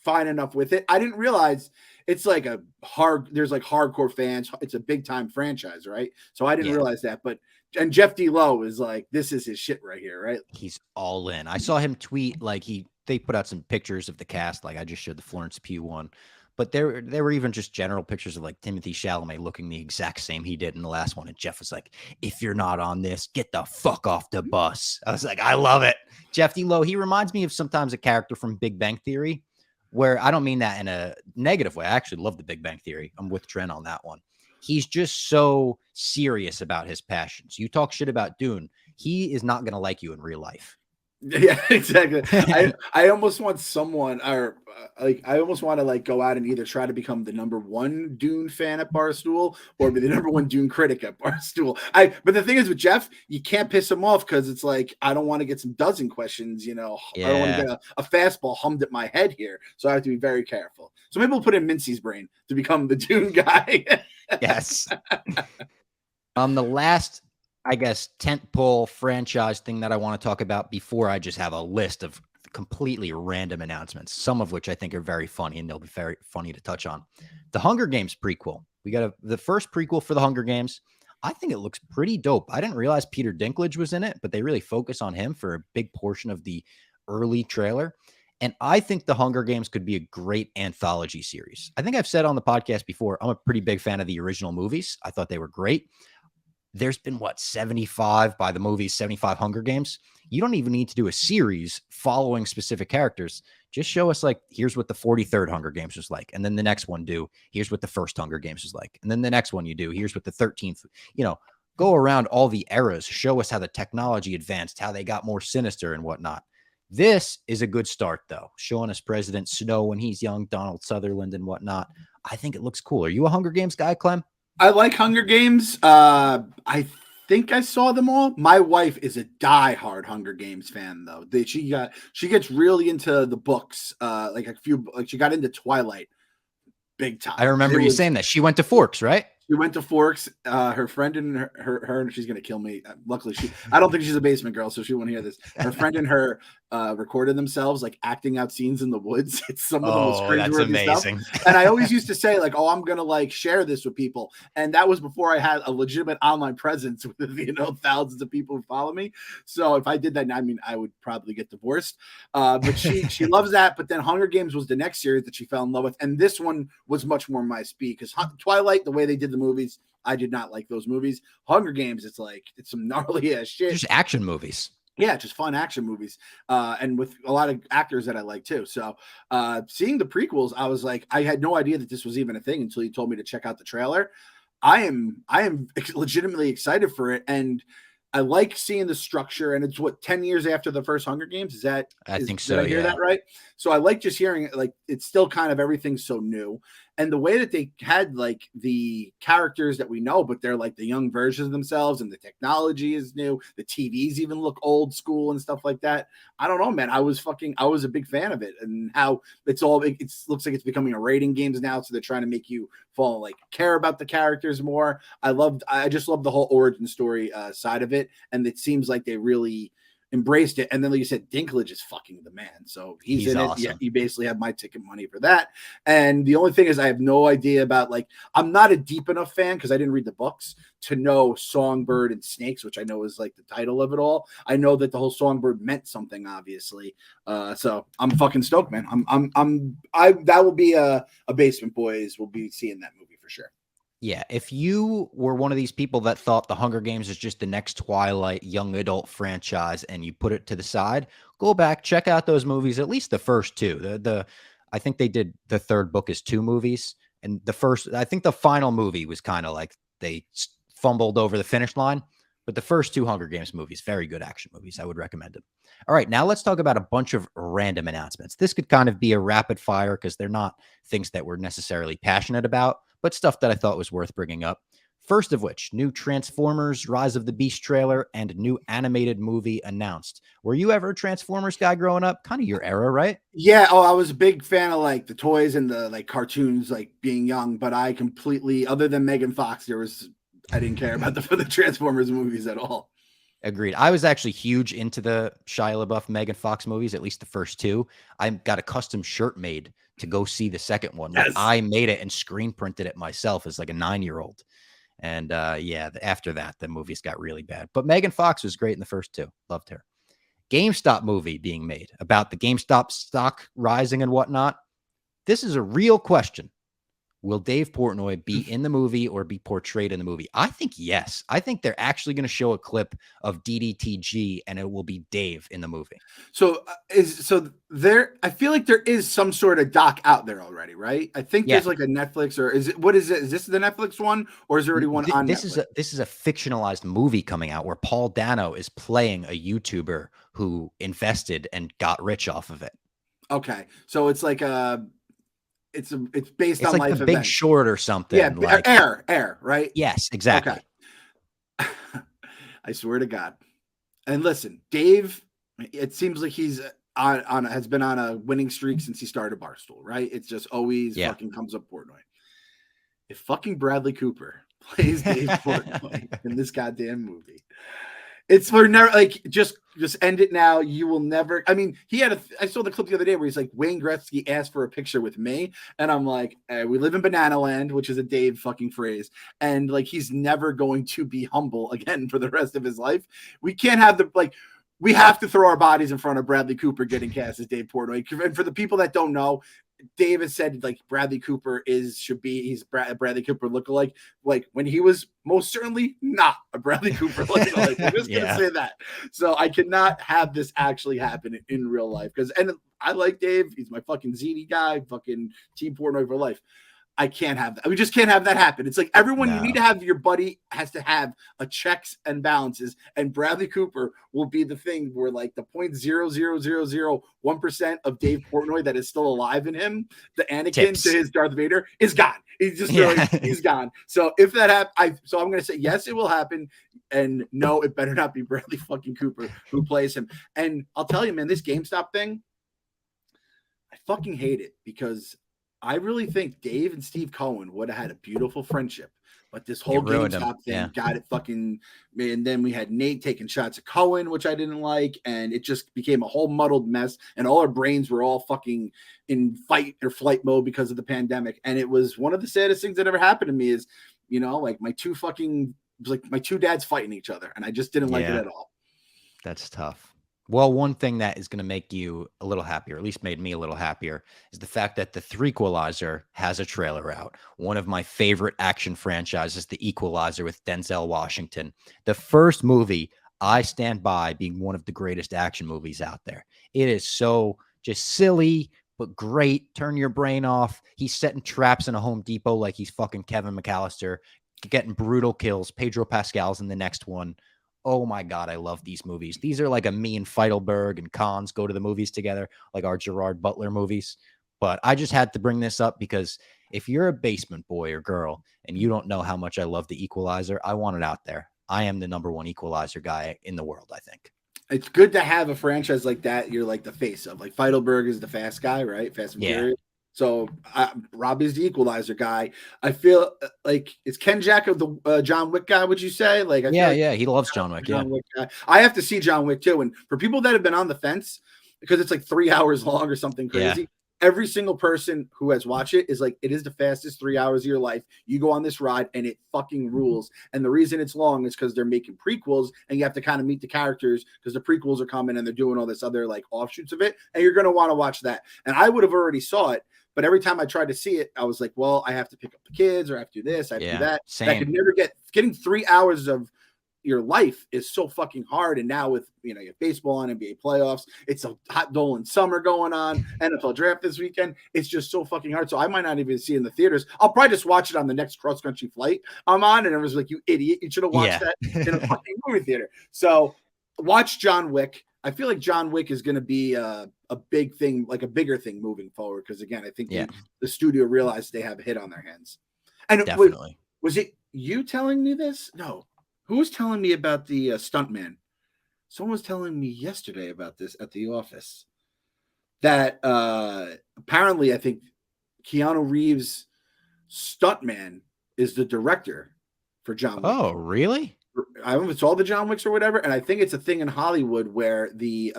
[SPEAKER 2] fine enough with it. I didn't realize it's like there's like hardcore fans. It's a big time franchise, right? So I didn't realize that. But and Jeff D. Lowe is like, this is his shit right here, right?
[SPEAKER 1] He's all in. I saw him tweet like they put out some pictures of the cast, like I just showed the Florence Pugh one, but there were even just general pictures of like Timothée Chalamet looking the exact same he did in the last one. And Jeff was like, if you're not on this, get the fuck off the bus. I was like, I love it. Jeff D. Lowe, he reminds me of sometimes a character from Big Bang Theory, where I don't mean that in a negative way. I actually love the Big Bang Theory. I'm with Trent on that one. He's just so serious about his passions. You talk shit about Dune, he is not going to like you in real life.
[SPEAKER 2] Yeah, exactly. I almost want someone, or I almost want to like go out and either try to become the #1 Dune fan at Barstool or be the #1 Dune critic at Barstool. But the thing is with Jeff, you can't piss him off because it's like, I don't want to get some dozen questions, I don't want to get a fastball hummed at my head here. So I have to be very careful. So maybe we'll put in Mincy's brain to become the Dune guy.
[SPEAKER 1] Yes. The last, I guess, tentpole franchise thing that I want to talk about before I just have a list of completely random announcements, some of which I think are very funny and they'll be very funny to touch on. The Hunger Games prequel. We got the first prequel for the Hunger Games. I think it looks pretty dope. I didn't realize Peter Dinklage was in it, but they really focus on him for a big portion of the early trailer. And I think the Hunger Games could be a great anthology series. I think I've said on the podcast before, I'm a pretty big fan of the original movies. I thought they were great. There's been 75 by the movies, 75 Hunger Games. You don't even need to do a series following specific characters. Just show us like, here's what the 43rd Hunger Games was like. And then the next one here's what the first Hunger Games was like. And then the next one here's what the 13th, go around all the eras, show us how the technology advanced, how they got more sinister and whatnot. This is a good start though. Showing us President Snow when he's young, Donald Sutherland and whatnot. I think it looks cool. Are you a Hunger Games guy, Clem?
[SPEAKER 2] I like Hunger Games. I think I saw them all. My wife is a diehard Hunger Games fan, though. She gets really into the books. She got into Twilight big time.
[SPEAKER 1] I remember you saying that. She went to Forks, right?
[SPEAKER 2] She went to Forks. Her friend and her she's gonna kill me. Luckily, I don't think she's a basement girl, so she won't hear this. Her friend and her recorded themselves like acting out scenes in the woods. It's some of the most cringeworthy stuff. And I always used to say like, "Oh, I'm gonna like share this with people," and that was before I had a legitimate online presence with thousands of people who follow me. So if I did that, I mean, I would probably get divorced. But she loves that. But then Hunger Games was the next series that she fell in love with, and this one was much more my speed because Twilight, the way they did the movies, I did not like those movies. Hunger Games, it's some gnarly ass shit.
[SPEAKER 1] Just action movies.
[SPEAKER 2] Yeah, just fun action movies, and with a lot of actors that I like too. So, seeing the prequels, I was like, I had no idea that this was even a thing until you told me to check out the trailer. I am legitimately excited for it, and I like seeing the structure. And it's 10 years after the first Hunger Games.
[SPEAKER 1] I think so.
[SPEAKER 2] Did I hear that right? So I like just hearing it. Like it's still kind of everything's so new. And the way that they had like the characters that we know, but they're like the young versions of themselves, and the technology is new. The TVs even look old school and stuff like that. I don't know, man. I was a big fan of it, and how it looks like it's becoming a rating games now. So they're trying to make you care about the characters more. I just love the whole origin story side of it. And it seems like they really embraced it. And then, like you said, Dinklage is fucking the man. So he's in
[SPEAKER 1] awesome.
[SPEAKER 2] it. Yeah, you basically have my ticket money for that. And the only thing is, I have no idea about, like, I'm not a deep enough fan because I didn't read the books to know Songbird and Snakes, which I know is like the title of it all. I know that the whole Songbird meant something, obviously. So I'm fucking stoked, man. That will be a Basement Boys. Will be seeing that movie for sure.
[SPEAKER 1] Yeah, if you were one of these people that thought the Hunger Games is just the next Twilight young adult franchise and you put it to the side, go back, check out those movies, at least the first two. I think they did the third book is 2 movies, and I think the final movie was kind of like they fumbled over the finish line, but the first 2 Hunger Games movies, very good action movies. I would recommend them. All right, now let's talk about a bunch of random announcements. This could kind of be a rapid fire because they're not things that we're necessarily passionate about, but stuff that I thought was worth bringing up. First of which, new Transformers Rise of the Beast trailer and new animated movie announced. Were you ever a Transformers guy growing up? Kind of your era, right?
[SPEAKER 2] Yeah. Oh, I was a big fan of like the toys and the like cartoons, like being young, but I completely, other than Megan Fox, I didn't care about the Transformers movies at all.
[SPEAKER 1] Agreed. I was actually huge into the Shia LaBeouf, Megan Fox movies, at least the first 2. I got a custom shirt made to go see the second one. Like, I made it and screen printed it myself as like a 9-year-old. And yeah, after that, the movies got really bad. But Megan Fox was great in the first 2. Loved her. GameStop movie being made about the GameStop stock rising and whatnot. This is a real question. Will Dave Portnoy be in the movie or be portrayed in the movie? I think yes. I think they're actually going to show a clip of DDTG and it will be Dave in the movie.
[SPEAKER 2] So I feel like there is some sort of doc out there already, right? I think there's like a Netflix, or what is it? Is this the Netflix one, or is there already one on Netflix?
[SPEAKER 1] This is a fictionalized movie coming out where Paul Dano is playing a YouTuber who invested and got rich off of it.
[SPEAKER 2] Okay. So it's like it's based on
[SPEAKER 1] like
[SPEAKER 2] life
[SPEAKER 1] The Big
[SPEAKER 2] event.
[SPEAKER 1] Short or something.
[SPEAKER 2] Yeah,
[SPEAKER 1] like
[SPEAKER 2] Air, right?
[SPEAKER 1] Yes, exactly.
[SPEAKER 2] Okay. I swear to God. And listen, Dave, it seems like he's has been on a winning streak since he started Barstool, right? It's just always fucking comes up Portnoy. If fucking Bradley Cooper plays Dave Portnoy in this goddamn movie, it's for never, like, just end it now. You will never. I mean, I saw the clip the other day where he's like, Wayne Gretzky asked for a picture with me, and I'm like, hey, we live in Banana Land, which is a Dave fucking phrase, and like, he's never going to be humble again for the rest of his life. We can't have we have to throw our bodies in front of Bradley Cooper getting cast as Dave Portnoy. And for the people that don't know, Dave has said like Bradley Cooper he's Bradley Cooper lookalike. Like, when he was most certainly not a Bradley Cooper lookalike. I'm just gonna say that. So I cannot have this actually happen in real life, and I like Dave. He's my fucking ZD guy, fucking Team Portnoy for life. I can't have that. We just can't have that happen. It's like everyone, you need to have your buddy has to have a checks and balances, and Bradley Cooper will be the thing where like the 0.00001% of Dave Portnoy that is still alive in him, the Anakin to his Darth Vader, is gone. He's just he's gone. So if that happens, I'm going to say yes, it will happen, and no, it better not be Bradley fucking Cooper who plays him. And I'll tell you, man, this GameStop thing, I fucking hate it because I really think Dave and Steve Cohen would have had a beautiful friendship, but this whole GameStop thing got it fucking. And then we had Nate taking shots at Cohen, which I didn't like, and it just became a whole muddled mess. And all our brains were all fucking in fight or flight mode because of the pandemic. And it was one of the saddest things that ever happened to me. Is, like my two dads fighting each other, and I just didn't like it at all.
[SPEAKER 1] That's tough. Well, one thing that is going to make you a little happier, at least made me a little happier, is the fact that the THREEQUALIZER has a trailer out. One of my favorite action franchises, The Equalizer with Denzel Washington. The first movie, I stand by being one of the greatest action movies out there. It is so just silly, but great. Turn your brain off. He's setting traps in a Home Depot like he's fucking Kevin McAllister, getting brutal kills. Pedro Pascal's in the next one. Oh my God, I love these movies. These are like me and Feidelberg and Cons go to the movies together, like our Gerard Butler movies. But I just had to bring this up because if you're a basement boy or girl and you don't know how much I love The Equalizer, I want it out there. I am the #1 Equalizer guy in the world, I think.
[SPEAKER 2] It's good to have a franchise like that. You're like the face of, like, Feidelberg is the fast guy, right? Fast and Furious. So Robbie's the Equalizer guy. I feel like it's Ken Jack of the John Wick guy. Would you say? Like, I feel like
[SPEAKER 1] yeah, he loves John Wick.
[SPEAKER 2] John Wick guy. I have to see John Wick too. And for people that have been on the fence, because it's like 3 hours long or something crazy. Every single person who has watched it is like, it is the fastest 3 hours of your life. You go on this ride and it fucking rules. And the reason it's long is because they're making prequels and you have to kind of meet the characters because the prequels are coming and they're doing all this other like offshoots of it. And you're going to want to watch that. And I would have already saw it. But every time I tried to see it, I was like, well, I have to pick up the kids or I have to do this. I have to do that.
[SPEAKER 1] Same.
[SPEAKER 2] I could never getting 3 hours of your life is so fucking hard. And now with, you have baseball on, NBA playoffs, it's a hot Dolan summer going on, NFL draft this weekend. It's just so fucking hard. So I might not even see it in the theaters. I'll probably just watch it on the next cross country flight I'm on. And I was like, you idiot, you should have watched that in a fucking movie theater. So watch John Wick. I feel like John Wick is going to be a big thing, like a bigger thing moving forward. Because again, I think the studio realized they have a hit on their hands. And
[SPEAKER 1] definitely.
[SPEAKER 2] Was it you telling me this? No. Who was telling me about the stuntman? Someone was telling me yesterday about this at the office. That apparently, I think Keanu Reeves' stuntman is the director for John Wick.
[SPEAKER 1] Oh, really?
[SPEAKER 2] I don't know if it's all the John Wicks or whatever. And I think it's a thing in Hollywood where the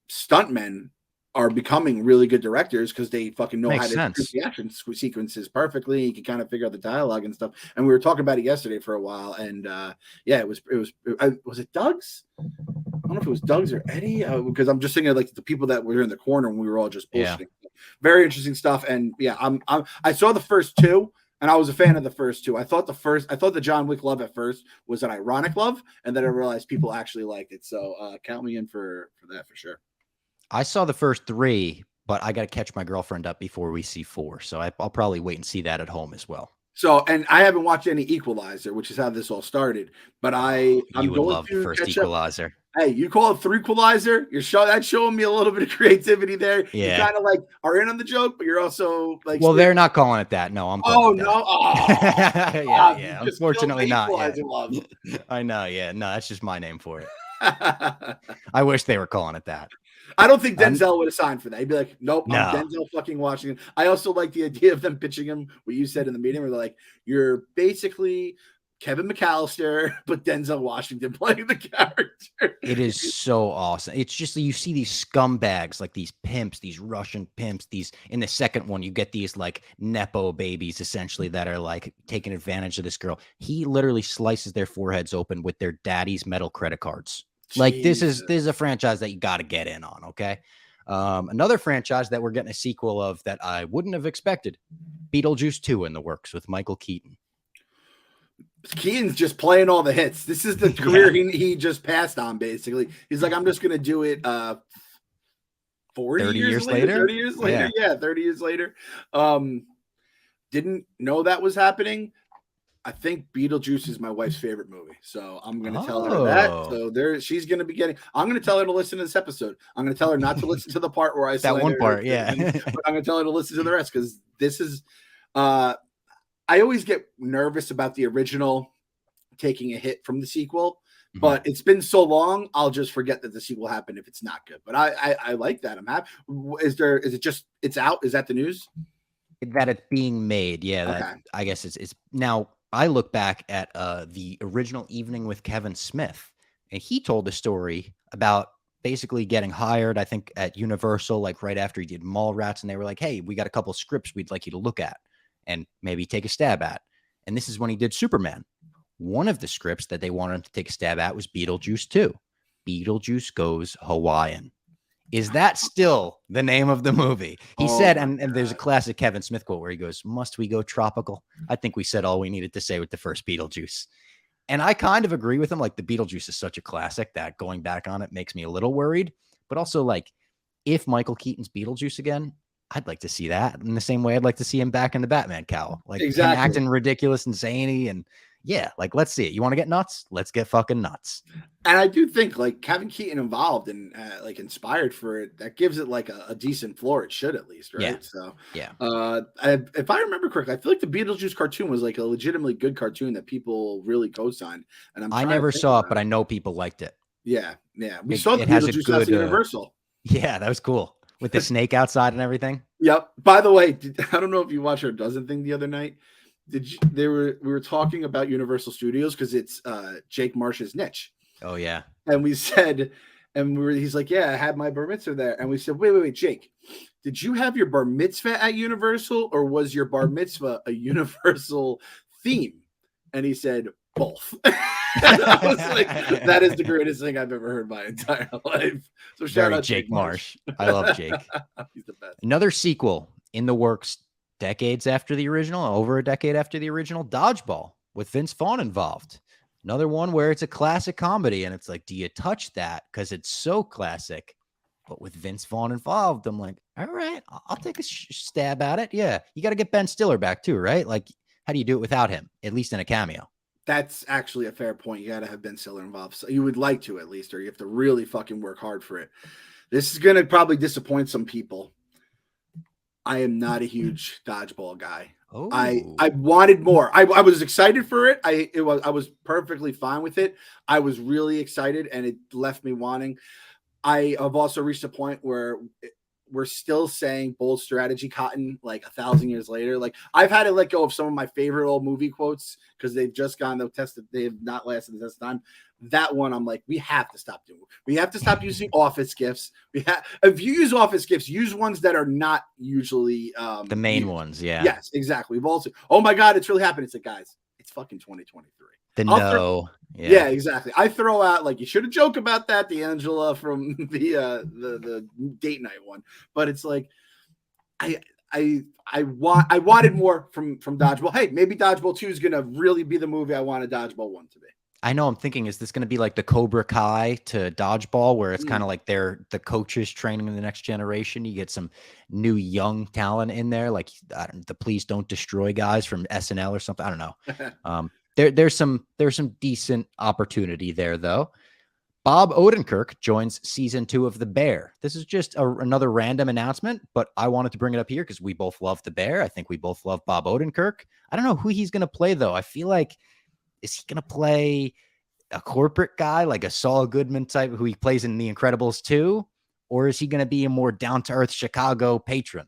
[SPEAKER 2] stuntmen are becoming really good directors because they fucking know how to do the action sequences perfectly. You can kind of figure out the dialogue and stuff. And we were talking about it yesterday for a while. And was it Doug's? I don't know if it was Doug's or Eddie, because I'm just thinking of like the people that were in the corner when we were all just bullshitting. Very interesting stuff. And I saw the first two. And I was a fan of the first two. I thought the John Wick love at first was an ironic love, and then I realized people actually liked it. So count me in for that for sure.
[SPEAKER 1] I saw the first three, but I got to catch my girlfriend up before we see four. So I'll probably wait and see that at home as well.
[SPEAKER 2] So, and I haven't watched any Equalizer, which is how this all started. But I'm
[SPEAKER 1] going to love the first Equalizer.
[SPEAKER 2] Hey, you call it THREEQUALIZER? That's showing me a little bit of creativity there.
[SPEAKER 1] Yeah.
[SPEAKER 2] You kind of like are in on the joke, but you're also like.
[SPEAKER 1] Well, they're not calling it that. No, I'm.
[SPEAKER 2] Oh no!
[SPEAKER 1] Yeah. Unfortunately, not. Yeah. I know. Yeah. No, that's just my name for it. I wish they were calling it that.
[SPEAKER 2] I don't think Denzel would have signed for that. He'd be like, nope, I'm Denzel fucking Washington. I also like the idea of them pitching him, what you said in the meeting, where they're like, you're basically Kevin McAllister, but Denzel Washington playing the character.
[SPEAKER 1] It is so awesome. It's just, you see these scumbags, like these pimps, these Russian pimps, in the second one, you get these like Nepo babies, essentially, that are like taking advantage of this girl. He literally slices their foreheads open with their daddy's metal credit cards. Like this is a franchise that you got to get in on. Okay. Another franchise that we're getting a sequel of that I wouldn't have expected, Beetlejuice 2 in the works with Michael Keaton.
[SPEAKER 2] Keaton's just playing all the hits. This is the career he just passed on, basically. He's like, I'm just going to do it 30 years later. 30 years later. Yeah, 30 years later. Didn't know that was happening. I think Beetlejuice is my wife's favorite movie. So I'm going to tell her that. So she's going to be I'm going to tell her to listen to this episode. I'm going to tell her not to listen to the part where I
[SPEAKER 1] that one part. Yeah.
[SPEAKER 2] But I'm going to tell her to listen to the rest because this is, I always get nervous about the original taking a hit from the sequel, but it's been so long, I'll just forget that the sequel happened if it's not good. But I like that. I'm happy. Is it just, it's out? Is that the news?
[SPEAKER 1] That it's being made. Yeah. Okay. I guess it's now. I look back at the original Evening with Kevin Smith, and he told a story about basically getting hired, I think, at Universal, like right after he did Mallrats, and they were like, hey, we got a couple of scripts we'd like you to look at and maybe take a stab at. And this is when he did Superman. One of the scripts that they wanted him to take a stab at was Beetlejuice 2. Beetlejuice Goes Hawaiian. Is that still the name of the movie? He said, and there's a classic Kevin Smith quote where he goes, must we go tropical? I think we said all we needed to say with the first Beetlejuice. And I kind of agree with him. Like, the Beetlejuice is such a classic that going back on it makes me a little worried. But also, like, if Michael Keaton's Beetlejuice again, I'd like to see that in the same way I'd like to see him back in the Batman cowl. Like, him acting ridiculous and zany, and yeah, like, let's see it. You want to get nuts? Let's get fucking nuts.
[SPEAKER 2] And I do think, like, having Keaton involved and like inspired for it, that gives it like a decent floor. It should, at least, right?
[SPEAKER 1] Yeah.
[SPEAKER 2] So
[SPEAKER 1] yeah.
[SPEAKER 2] If I remember correctly, I feel like the Beetlejuice cartoon was like a legitimately good cartoon that people really co-signed. And
[SPEAKER 1] I never saw it, but I know people liked it.
[SPEAKER 2] Yeah, yeah. We saw the Beetlejuice at Universal.
[SPEAKER 1] Yeah, that was cool. with the snake outside and everything.
[SPEAKER 2] Yep. By the way, I don't know if you watched our dozen thing the other night. We were talking about Universal Studios because it's Jake Marsh's niche.
[SPEAKER 1] Oh yeah.
[SPEAKER 2] And we said, he's like, yeah, I had my bar mitzvah there. And we said, wait, Jake, did you have your bar mitzvah at Universal, or was your bar mitzvah a Universal theme? And he said, both. I was like, that is the greatest thing I've ever heard my entire life. So shout out
[SPEAKER 1] Jake Marsh. I love Jake.
[SPEAKER 2] He's the best.
[SPEAKER 1] Another sequel in the works decades after the original, over a decade after the original, Dodgeball, with Vince Vaughn involved. Another one where it's a classic comedy, and it's like, do you touch that? Because it's so classic. But with Vince Vaughn involved, I'm like, all right, I'll take a stab at it. Yeah, you got to get Ben Stiller back too, right? Like, how do you do it without him, at least in a cameo?
[SPEAKER 2] That's actually a fair point. You got to have Ben Stiller involved. So you would like to, at least, or you have to really fucking work hard for it. This is going to probably disappoint some people. I am not a huge Dodgeball guy.
[SPEAKER 1] Oh.
[SPEAKER 2] I wanted more. I was excited for it. I was perfectly fine with it. I was really excited, and it left me wanting. I have also reached a point where we're still saying bold strategy cotton like 1,000 years later. Like, I've had to let go of some of my favorite old movie quotes because they've just gone the test. They have not lasted the test of time. That one, I'm like, we have to stop doing. We have to stop using office gifts. If you use office gifts, use ones that are not usually
[SPEAKER 1] the main ones. Yeah.
[SPEAKER 2] Yes, exactly. We've also, oh my God, it's really happening. It's like, guys, it's fucking 2023. Yeah, exactly. I throw out, like, you should have joked about that, the Angela from the date night one, but it's like, I wanted more from Dodgeball. Hey, maybe Dodgeball 2 is gonna really be the movie I wanted Dodgeball 1 to be.
[SPEAKER 1] I know. I'm thinking, is this going to be like the Cobra Kai to Dodgeball, where it's kind of like they're the coaches training the next generation? You get some new young talent in there, like the Please Don't Destroy guys from SNL or something. I don't know. There's some decent opportunity there, though. Bob Odenkirk joins season 2 of The Bear. This is just another random announcement, but I wanted to bring it up here because we both love The Bear. I think we both love Bob Odenkirk. I don't know who he's going to play, though. I feel like, is he going to play a corporate guy, like a Saul Goodman type who he plays in The Incredibles 2? Or is he going to be a more down-to-earth Chicago patron?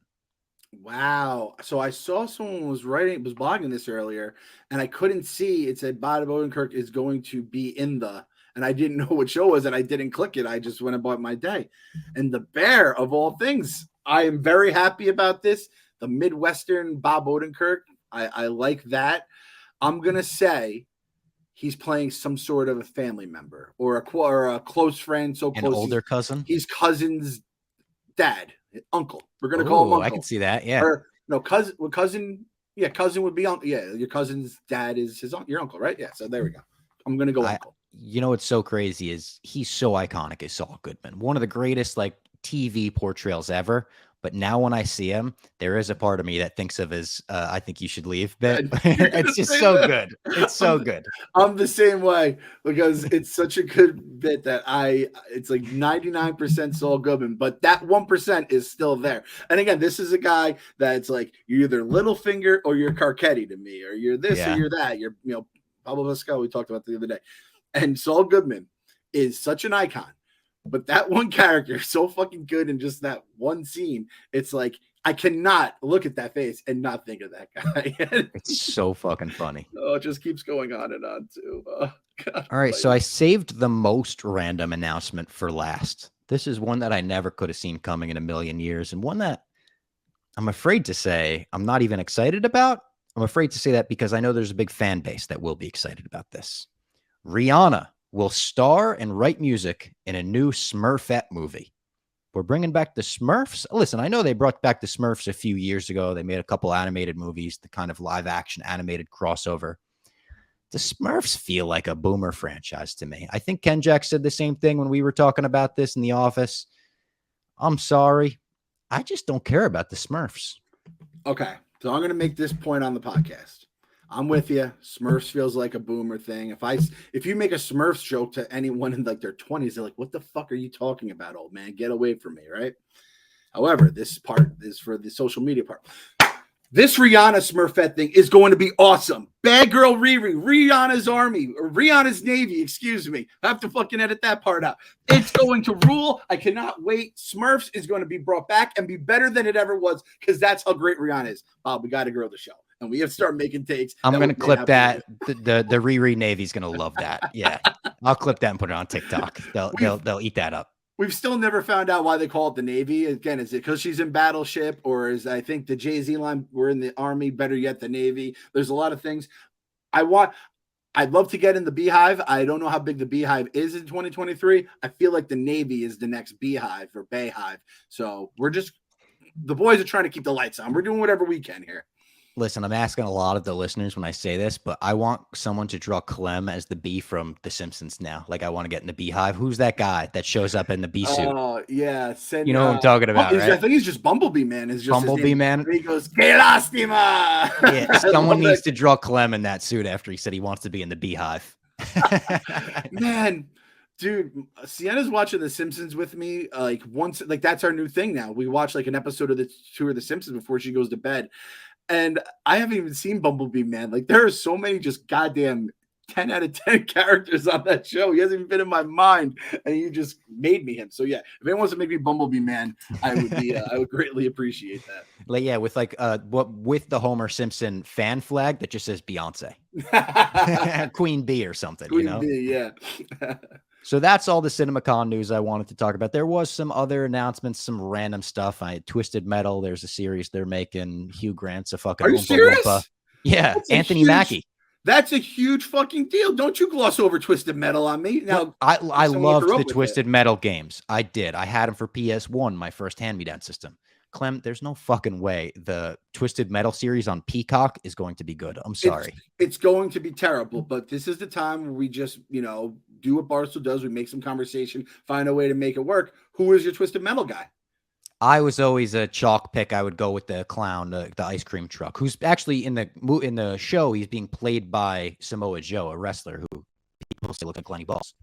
[SPEAKER 2] Wow. So I saw someone was blogging this earlier, and I couldn't see. It said Bob Odenkirk is going to be in the, and I didn't know what show it was, and I didn't click it. I just went about my day. And The Bear, of all things, I am very happy about this. The Midwestern Bob Odenkirk, I like that. I'm going to say he's playing some sort of a family member or a close friend. So close. An
[SPEAKER 1] older cousin?
[SPEAKER 2] He's cousin's dad, uncle. We're going to call him uncle.
[SPEAKER 1] I can see that. Yeah.
[SPEAKER 2] Or, no, cousin. Yeah, cousin would be uncle. Yeah, your cousin's dad is your uncle, right? Yeah, so there we go. I'm going to go uncle.
[SPEAKER 1] You know what's so crazy is he's so iconic as Saul Goodman. One of the greatest, like, TV portrayals ever. But now when I see him, there is a part of me that thinks of his I think you should leave bit. It's just so good. It's so good.
[SPEAKER 2] I'm the same way because it's such a good bit that it's like 99% Saul Goodman, but that 1% is still there. And again, this is a guy that's like, you're either Littlefinger or you're Carcetti to me, or you're this or you're that. You're, Pablo Pascal, we talked about the other day. And Saul Goodman is such an icon. But that one character is so fucking good in just that one scene. It's like, I cannot look at that face and not think of that guy.
[SPEAKER 1] It's so fucking funny.
[SPEAKER 2] Oh, it just keeps going on and on, too. Oh, God.
[SPEAKER 1] All right, so I saved the most random announcement for last. This is one that I never could have seen coming in a million years, and one that I'm afraid to say I'm not even excited about. I'm afraid to say that because I know there's a big fan base that will be excited about this. Rihanna will star and write music in a new Smurfette movie. We're bringing back the Smurfs. Listen, I know they brought back the Smurfs a few years ago. They made a couple animated movies, the kind of live action animated crossover. The Smurfs feel like a boomer franchise to me. I think Ken Jack said the same thing when we were talking about this in the office. I'm sorry. I just don't care about the Smurfs.
[SPEAKER 2] Okay, so I'm going to make this point on the podcast. I'm with you. Smurfs feels like a boomer thing. If you make a Smurfs joke to anyone in like their 20s, they're like, what the fuck are you talking about, old man? Get away from me, right? However, this part is for the social media part. This Rihanna Smurfette thing is going to be awesome. Bad girl Riri, Rihanna's army, or Rihanna's navy, excuse me. I have to fucking edit that part out. It's going to rule. I cannot wait. Smurfs is going to be brought back and be better than it ever was because that's how great Rihanna is. Bob, we got to grow the show. And we have to start making takes.
[SPEAKER 1] I'm going to clip that. The Riri Navy's going to love that. Yeah. I'll clip that and put it on TikTok. They'll eat that up.
[SPEAKER 2] We've still never found out why they call it the Navy. Again, is it because she's in Battleship, or is I think the Jay-Z line, we're in the Army, better yet the Navy. There's a lot of things. I'd love to get in the Beehive. I don't know how big the Beehive is in 2023. I feel like the Navy is the next Beehive or Bayhive. So the boys are trying to keep the lights on. We're doing whatever we can here.
[SPEAKER 1] Listen, I'm asking a lot of the listeners when I say this, but I want someone to draw Clem as the bee from The Simpsons now. Like, I want to get in the Beehive. Who's that guy that shows up in the bee suit?
[SPEAKER 2] Oh, yeah.
[SPEAKER 1] You know what I'm talking about, right?
[SPEAKER 2] I think he's just Bumblebee Man. Is just
[SPEAKER 1] Bumblebee Man?
[SPEAKER 2] He goes, Que lastima!
[SPEAKER 1] Yeah, someone needs to draw Clem in that suit after he said he wants to be in the Beehive.
[SPEAKER 2] Man, dude, Sienna's watching The Simpsons with me. That's our new thing now. We watch like an episode of the two of The Simpsons before she goes to bed. And I haven't even seen Bumblebee Man. Like, there are so many just goddamn 10 out of 10 characters on that show. He hasn't even been in my mind, and you just made me him. So yeah, if anyone wants to make me Bumblebee Man, I would greatly appreciate that.
[SPEAKER 1] Like, yeah, with with the Homer Simpson fan flag that just says Beyonce, Queen Bee or something.
[SPEAKER 2] Queen Bee, yeah.
[SPEAKER 1] So that's all the Cinemacon news I wanted to talk about. There was some other announcements, some random stuff. Twisted Metal, there's a series they're making. Hugh Grant's a fucking
[SPEAKER 2] Are you serious?
[SPEAKER 1] Loompa. Yeah, Anthony Mackie.
[SPEAKER 2] That's a huge fucking deal. Don't you gloss over Twisted Metal on me. Now,
[SPEAKER 1] I loved the Twisted Metal games. I did. I had them for PS1, my first hand-me-down system. Clem, there's no fucking way the Twisted Metal series on Peacock is going to be good. I'm sorry.
[SPEAKER 2] It's going to be terrible, but this is the time where we just, do what Barstool does. We make some conversation, find a way to make it work. Who is your Twisted Metal guy?
[SPEAKER 1] I was always a chalk pick. I would go with the clown, the ice cream truck, who's actually in the show. He's being played by Samoa Joe, a wrestler who people say look like Lenny Balls.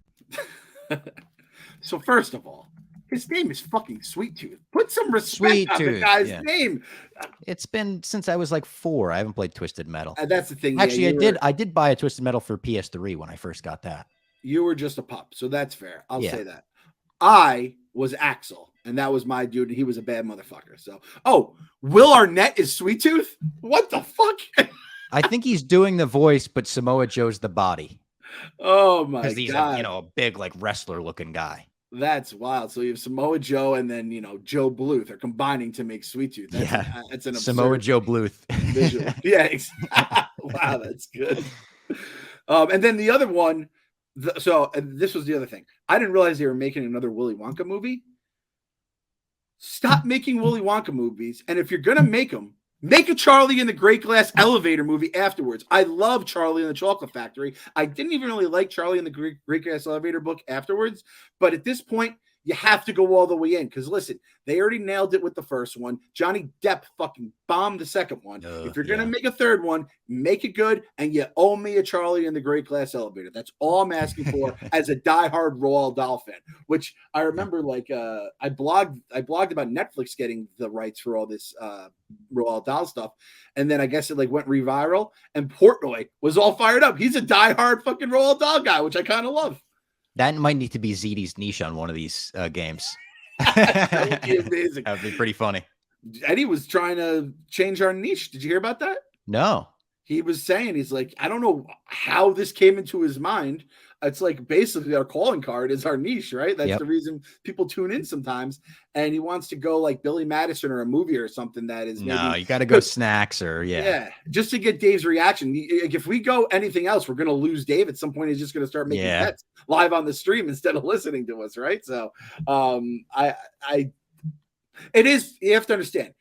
[SPEAKER 2] So first of all, his name is fucking Sweet Tooth. Put some respect on the guy's name.
[SPEAKER 1] It's been since I was like 4. I haven't played Twisted Metal.
[SPEAKER 2] That's the thing.
[SPEAKER 1] Actually, I did buy a Twisted Metal for PS3 when I first got that.
[SPEAKER 2] You were just a pup, so that's fair. I'll say that. I was Axel, and that was my dude. He was a bad motherfucker. So, Will Arnett is Sweet Tooth? What the fuck?
[SPEAKER 1] I think he's doing the voice, but Samoa Joe's the body.
[SPEAKER 2] Oh my god!
[SPEAKER 1] Because he's a big like wrestler looking guy.
[SPEAKER 2] That's wild. So you have Samoa Joe and then Joe Bluth are combining to make Sweet Tooth. That's an
[SPEAKER 1] Samoa Joe Bluth
[SPEAKER 2] visual. Yeah. Wow, that's good. And then the other one. And this was the other thing. I didn't realize they were making another Willy Wonka movie. Stop making Willy Wonka movies, and if you're gonna make them, make a Charlie and the Great Glass Elevator movie afterwards. I love Charlie and the Chocolate Factory. I didn't even really like Charlie and the Great Glass Elevator book afterwards, but at this point, you have to go all the way in. Because listen, they already nailed it with the first one. Johnny Depp fucking bombed the second one. If you're going to make a third one, make it good. And you owe me a Charlie and the Great Glass Elevator. That's all I'm asking for as a diehard Roald Dahl fan, which I remember I blogged about Netflix getting the rights for all this Roald Dahl stuff. And then I guess it went reviral and Portnoy was all fired up. He's a diehard fucking Roald Dahl guy, which I kind of love.
[SPEAKER 1] That might need to be ZD's niche on one of these games.
[SPEAKER 2] That would be amazing.
[SPEAKER 1] That would be pretty funny.
[SPEAKER 2] Eddie was trying to change our niche. Did you hear about that?
[SPEAKER 1] No.
[SPEAKER 2] He was saying, he's like, I don't know how this came into his mind. It's like basically our calling card is our niche, right? That's the reason people tune in sometimes. And he wants to go like Billy Madison or a movie or something that is
[SPEAKER 1] you got to go snacks or
[SPEAKER 2] just to get Dave's reaction. If we go anything else, we're going to lose Dave at some point. He's just going to start making bets live on the stream instead of listening to us, right? So it is, you have to understand.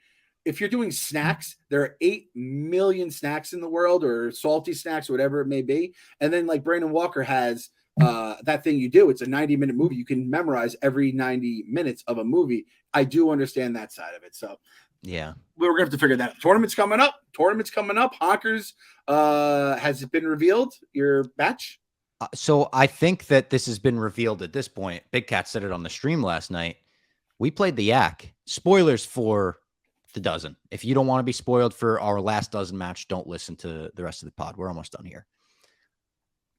[SPEAKER 2] If you're doing snacks, there are 8 million snacks in the world, or salty snacks, or whatever it may be. And then like Brandon Walker has that thing you do. It's a 90-minute movie. You can memorize every 90 minutes of a movie. I do understand that side of it. So
[SPEAKER 1] yeah,
[SPEAKER 2] we're going to have to figure that out. Tournament's coming up. Honkers, has it been revealed, your batch?
[SPEAKER 1] So I think that this has been revealed at this point. Big Cat said it on the stream last night. We played the Yak. Spoilers for The dozen. If you don't want to be spoiled for our last dozen match, don't listen to the rest of the pod. We're almost done here.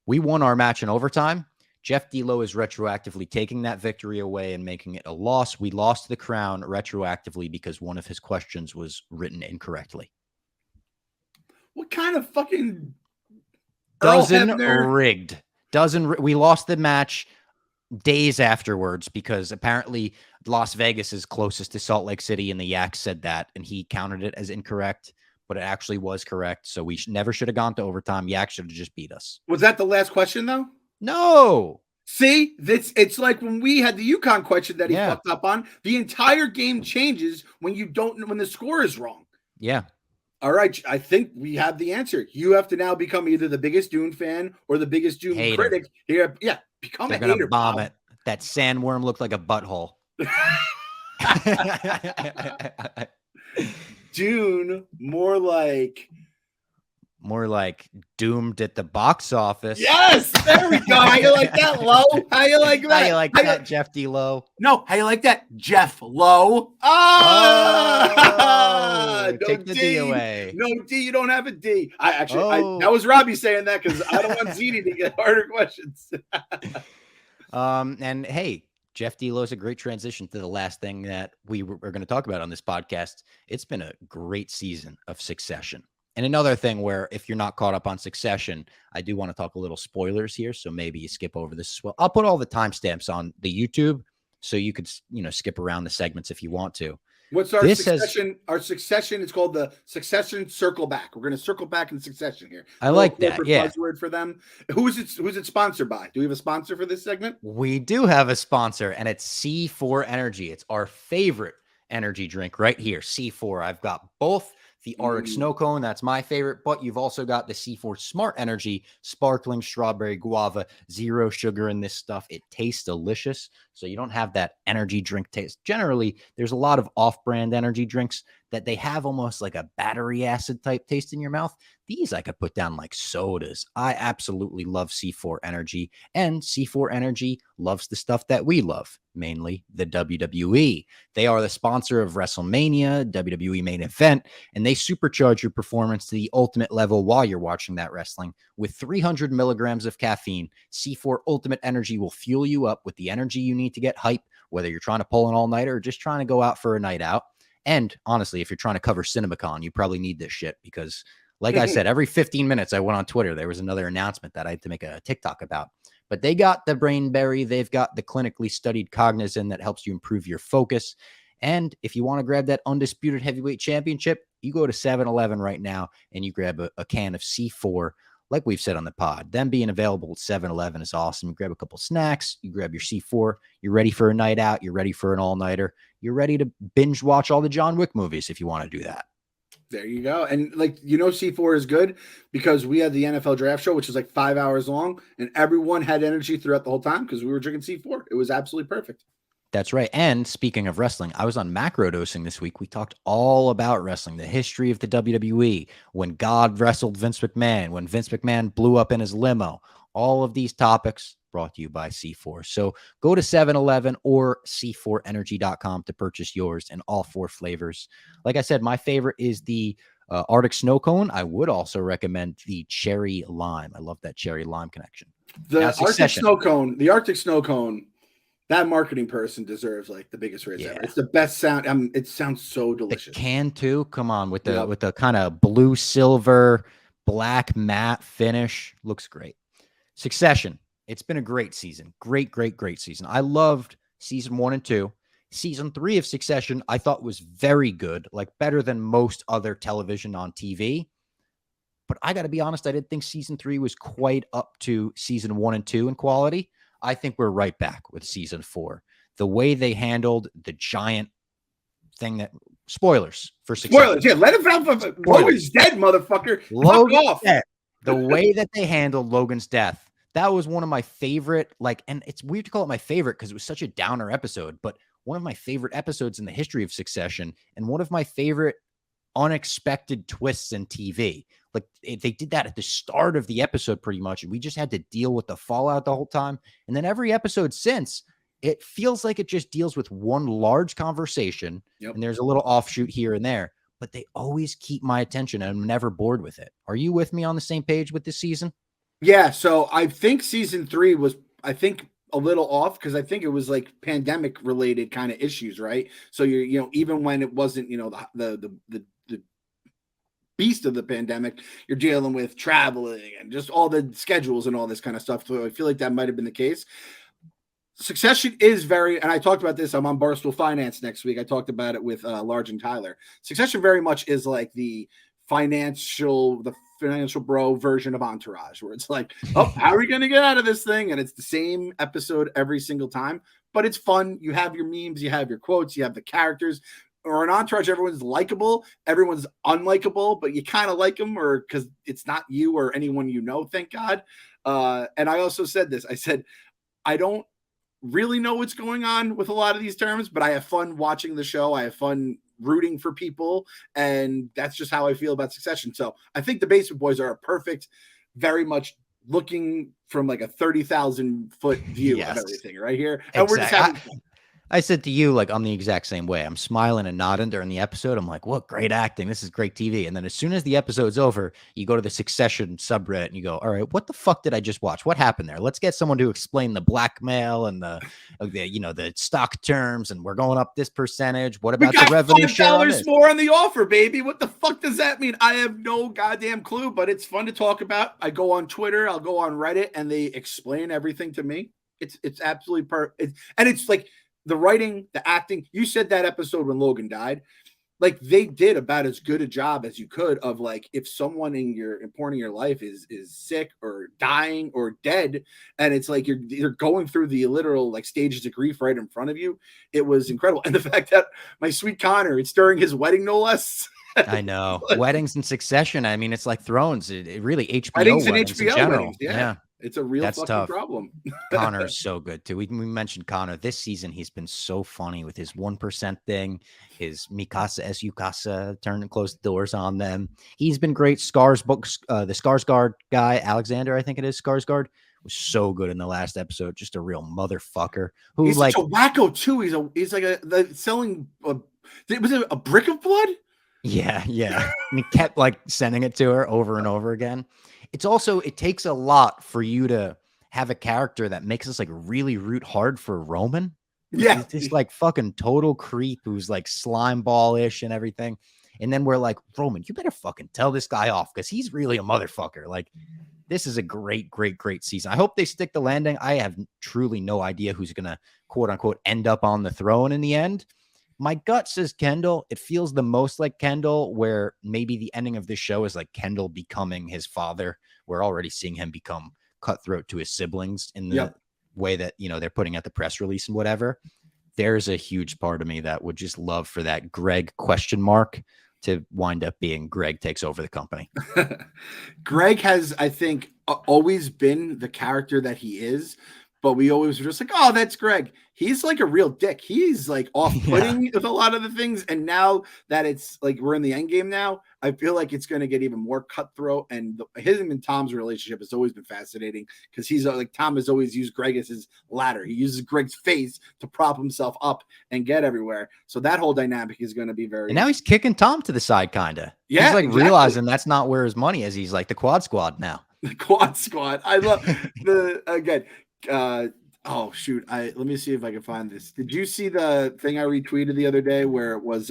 [SPEAKER 1] We won our match in overtime. Jeff D'Lo is retroactively taking that victory away and making it a loss. We lost the crown retroactively because one of his questions was written incorrectly.
[SPEAKER 2] What kind of fucking
[SPEAKER 1] dozen rigged? We lost the match days afterwards because apparently Las Vegas is closest to Salt Lake City, and the Yak said that, and he counted it as incorrect, but it actually was correct. So we never should have gone to overtime. Yak should have just beat us.
[SPEAKER 2] Was that the last question though?
[SPEAKER 1] No.
[SPEAKER 2] See, it's like when we had the Yukon question that he fucked up on. The entire game changes when the score is wrong.
[SPEAKER 1] Yeah.
[SPEAKER 2] All right, I think we have the answer. You have to now become either the biggest Dune fan or the biggest Dune critic. Here, yeah, become a hater.
[SPEAKER 1] Bomb it. That sandworm looked like a butthole.
[SPEAKER 2] Dune, more like
[SPEAKER 1] doomed at the box office.
[SPEAKER 2] Yes, there we go. How you like that, Low? How you like that?
[SPEAKER 1] How you like that, Jeff D. Low?
[SPEAKER 2] No, how you like that, Jeff Low?
[SPEAKER 1] Take the D away.
[SPEAKER 2] No D, you don't have a D. That was Robbie saying that because I don't want ZD to get harder questions.
[SPEAKER 1] And hey, Jeff D. Low is a great transition to the last thing that we were going to talk about on this podcast. It's been a great season of Succession. And another thing where if you're not caught up on Succession, I do want to talk a little spoilers here. So maybe you skip over this as well. I'll put all the timestamps on the YouTube so you could, skip around the segments if you want to.
[SPEAKER 2] What's our Succession? Our Succession is called the Succession Circle Back. We're going to circle back in Succession here.
[SPEAKER 1] I like that. Yeah.
[SPEAKER 2] Buzzword for them. Who's it sponsored by? Do we have a sponsor for this segment?
[SPEAKER 1] We do have a sponsor, and it's C4 Energy. It's our favorite energy drink right here. C4. I've got both. The Arctic Snow Cone, that's my favorite, but you've also got the C4 Smart Energy, sparkling strawberry guava, zero sugar in this stuff. It tastes delicious, so you don't have that energy drink taste. Generally, there's a lot of off-brand energy drinks that they have almost like a battery acid type taste in your mouth. These I could put down like sodas. I absolutely love C4 Energy, and C4 Energy loves the stuff that we love, mainly the WWE. They are the sponsor of WrestleMania, WWE Main Event, and they supercharge your performance to the ultimate level while you're watching that wrestling. With 300 milligrams of caffeine, C4 Ultimate Energy will fuel you up with the energy you need to get hype, whether you're trying to pull an all-nighter or just trying to go out for a night out. And honestly, if you're trying to cover Cinemacon, you probably need this shit because, like I said, every 15 minutes I went on Twitter, there was another announcement that I had to make a TikTok about. But they got the Brainberry. They've got the clinically studied Cognizin that helps you improve your focus. And if you want to grab that undisputed heavyweight championship, you go to 7-Eleven right now and you grab a can of C4. Like we've said on the pod, them being available at 7-Eleven is awesome. You grab a couple snacks, you grab your C4, you're ready for a night out, you're ready for an all-nighter, you're ready to binge watch all the John Wick movies if you want to do that.
[SPEAKER 2] There you go. And C4 is good because we had the NFL draft show, which was like 5 hours long, and everyone had energy throughout the whole time because we were drinking C4. It was absolutely perfect.
[SPEAKER 1] That's right. And speaking of wrestling, I was on macro dosing this week. We talked all about wrestling, the history of the WWE, when God wrestled Vince McMahon, when Vince McMahon blew up in his limo. All of these topics brought to you by C4. So go to 7-Eleven or c4energy.com to purchase yours in all 4 flavors. Like I said, my favorite is the Arctic Snow Cone. I would also recommend the Cherry Lime. I love that Cherry Lime connection.
[SPEAKER 2] The Arctic Snow Cone, that marketing person deserves like the biggest raise ever. It's the best sound. It sounds so delicious.
[SPEAKER 1] The can too. Come on, with the kind of blue, silver, black matte finish. Looks great. Succession. It's been a great season. Great season. I loved season 1 and 2. Season 3 of Succession, I thought was very good, like better than most other television on TV. But I got to be honest, I didn't think season 3 was quite up to season 1 and 2 in quality. I think we're right back with season 4. The way they handled the giant thing that spoilers for Succession.
[SPEAKER 2] Spoilers, yeah. Let him out. Logan's dead, motherfucker.
[SPEAKER 1] Logan's off. Dead. The way that they handled Logan's death, that was one of my favorite. And it's weird to call it my favorite because it was such a downer episode, but one of my favorite episodes in the history of Succession, and one of my favorite unexpected twists in TV. Like they did that at the start of the episode pretty much, and we just had to deal with the fallout the whole time. And then every episode since, it feels like it just deals with one large conversation, and there's a little offshoot here and there, but they always keep my attention, and I'm never bored with it. Are you with me on the same page with this season?
[SPEAKER 2] Yeah, so I think season 3 was, I think, a little off because I think it was like pandemic related kind of issues, right? So you're, even when it wasn't, the beast of the pandemic, you're dealing with traveling and just all the schedules and all this kind of stuff. So I feel like that might have been the case. Succession is very, and I talked about this. I'm on Barstool Finance next week. I talked about it with Large and Tyler. Succession very much is like the financial bro version of Entourage, where it's like, oh, how are we going to get out of this thing? And it's the same episode every single time, but it's fun. You have your memes, you have your quotes, you have the characters. Or an Entourage, everyone's likable, everyone's unlikable, but you kind of like them, or because it's not you or anyone you know, thank God. And I also said this. I said, I don't really know what's going on with a lot of these terms, but I have fun watching the show. I have fun rooting for people, and that's just how I feel about Succession. So I think the Basement Boys are a perfect, very much looking from like a 30,000 foot view of everything right here. And we're just having fun.
[SPEAKER 1] I said to you, like, I'm the exact same way. I'm smiling and nodding during the episode. I'm like, what great acting. This is great TV. And then as soon as the episode's over, you go to the Succession subreddit and you go, all right, what the fuck did I just watch? What happened there? Let's get someone to explain the blackmail and the stock terms, and we're going up this percentage. What about the revenue share?
[SPEAKER 2] $5 more on the offer, baby. What the fuck does that mean? I have no goddamn clue, but it's fun to talk about. I go on Twitter, I'll go on Reddit, and they explain everything to me. It's absolutely perfect. And it's like, the writing, the acting, you said that episode when Logan died, like they did about as good a job as you could of like, if someone important in your life is sick or dying or dead, and it's like you're going through the literal like stages of grief right in front of you. It was incredible. And the fact that my sweet Connor, it's during his wedding, no less.
[SPEAKER 1] I know. Weddings in Succession. I mean, it's like Thrones. It really HBO
[SPEAKER 2] weddings and
[SPEAKER 1] weddings
[SPEAKER 2] HBO
[SPEAKER 1] in general.
[SPEAKER 2] weddings. Yeah. It's a real fucking
[SPEAKER 1] tough.
[SPEAKER 2] problem.
[SPEAKER 1] Connor is so good too. We mentioned Connor this season. He's been so funny with his 1% thing, his Mikasa es Yukasa, turn and close the doors on them. He's been great. Scars books, the Skarsgård guy, Alexander, I think it is, Skarsgård, was so good in the last episode. Just a real motherfucker who
[SPEAKER 2] he's
[SPEAKER 1] like
[SPEAKER 2] such a wacko too. He's like selling was it a brick of blood?
[SPEAKER 1] Yeah. And he kept like sending it to her over and over again. It's also, it takes a lot for you to have a character that makes us like really root hard for Roman.
[SPEAKER 2] Yeah.
[SPEAKER 1] This like fucking total creep who's like slime ball-ish and everything. And then we're like, Roman, you better fucking tell this guy off because he's really a motherfucker. Like, this is a great season. I hope they stick the landing. I have truly no idea who's going to quote unquote end up on the throne in the end. My gut says Kendall. It feels the most like Kendall, where maybe the ending of this show is like Kendall becoming his father. We're already seeing him become cutthroat to his siblings in the way that, they're putting out the press release and whatever. There's a huge part of me that would just love for that Greg ? To wind up being Greg takes over the company.
[SPEAKER 2] Greg has, I think, always been the character that he is, but we always were just like, oh, that's Greg. He's like a real dick. He's like off-putting with a lot of the things. And now that it's like we're in the end game now, I feel like it's going to get even more cutthroat. And him and Tom's relationship has always been fascinating because he's like, Tom has always used Greg as his ladder. He uses Greg's face to prop himself up and get everywhere. So that whole dynamic is going to be very.
[SPEAKER 1] And now he's kicking Tom to the side, kind of.
[SPEAKER 2] Yeah,
[SPEAKER 1] he's like realizing that's not where his money is. He's like the Quad Squad now.
[SPEAKER 2] The Quad Squad. I love oh shoot! Let me see if I can find this. Did you see the thing I retweeted the other day where it was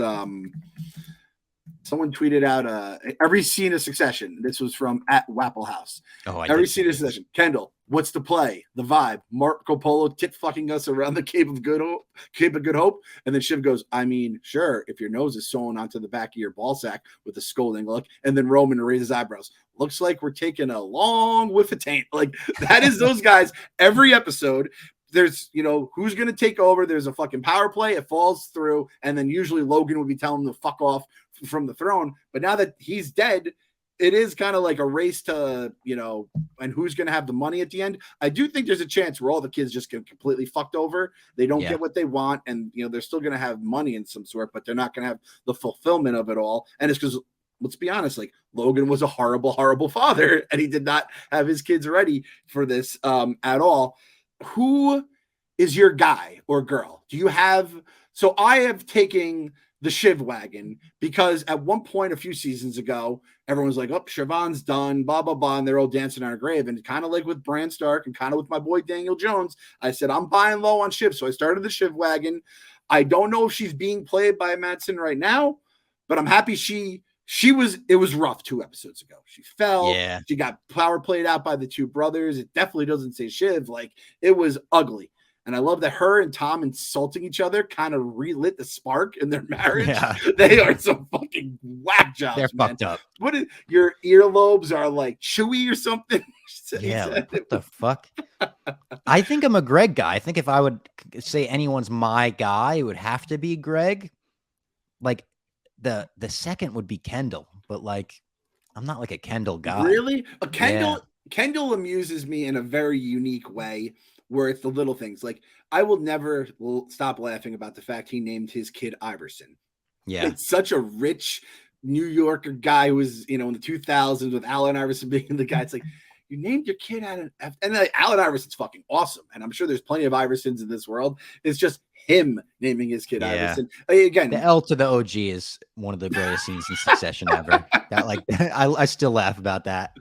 [SPEAKER 2] someone tweeted out every scene of Succession? This was from @Wapplehouse. Every scene of Succession. Kendall, what's the play? The vibe? Marco Polo tit fucking us around the Cape of Good Hope. And then Shiv goes, I mean, sure, if your nose is sewn onto the back of your ball sack with a scolding look. And then Roman raises eyebrows. Looks like we're taking a long whiff of taint. Like that is those guys every episode. There's, who's going to take over? There's a fucking power play. It falls through. And then usually Logan would be telling them to fuck off from the throne. But now that he's dead, it is kind of like a race to, and who's going to have the money at the end. I do think there's a chance where all the kids just get completely fucked over. They don't get what they want. And, they're still going to have money in some sort, but they're not going to have the fulfillment of it all. And it's because, let's be honest, like Logan was a horrible, horrible father, and he did not have his kids ready for this at all. Who is your guy or girl? Do you have? So I have taken the Shiv wagon because at one point a few seasons ago, everyone's like, "Oh, Siobhan's done," blah blah blah, and they're all dancing on her grave. And kind of like with Bran Stark and kind of with my boy Daniel Jones, I said I'm buying low on Shiv, so I started the Shiv wagon. I don't know if she's being played by Madsen right now, but I'm happy she was. It was rough 2 episodes ago. She fell.
[SPEAKER 1] Yeah.
[SPEAKER 2] She got power played out by the 2 brothers. It definitely doesn't say Shiv. Like, it was ugly. And I love that her and Tom insulting each other kind of relit the spark in their marriage.
[SPEAKER 1] Yeah.
[SPEAKER 2] They are some fucking whack jobs.
[SPEAKER 1] They're
[SPEAKER 2] man.
[SPEAKER 1] fucked up.
[SPEAKER 2] What is your earlobes are like chewy or something?
[SPEAKER 1] Yeah, like, what the fuck? I think I'm a Greg guy. I think if I would say anyone's my guy, it would have to be Greg. Like the second would be Kendall, but like I'm not like a Kendall guy.
[SPEAKER 2] Really? Kendall amuses me in a very unique way, where it's the little things. Like, I will never stop laughing about the fact he named his kid Iverson.
[SPEAKER 1] Yeah.
[SPEAKER 2] It's such a rich New Yorker guy who was, in the 2000s with Allen Iverson being the guy. It's like, you named your kid out of and like, Allen Iverson's fucking awesome. And I'm sure there's plenty of Iversons in this world. It's just him naming his kid Iverson. Again,
[SPEAKER 1] the L to the OG is one of the greatest scenes in Succession ever. That, like, I still laugh about that.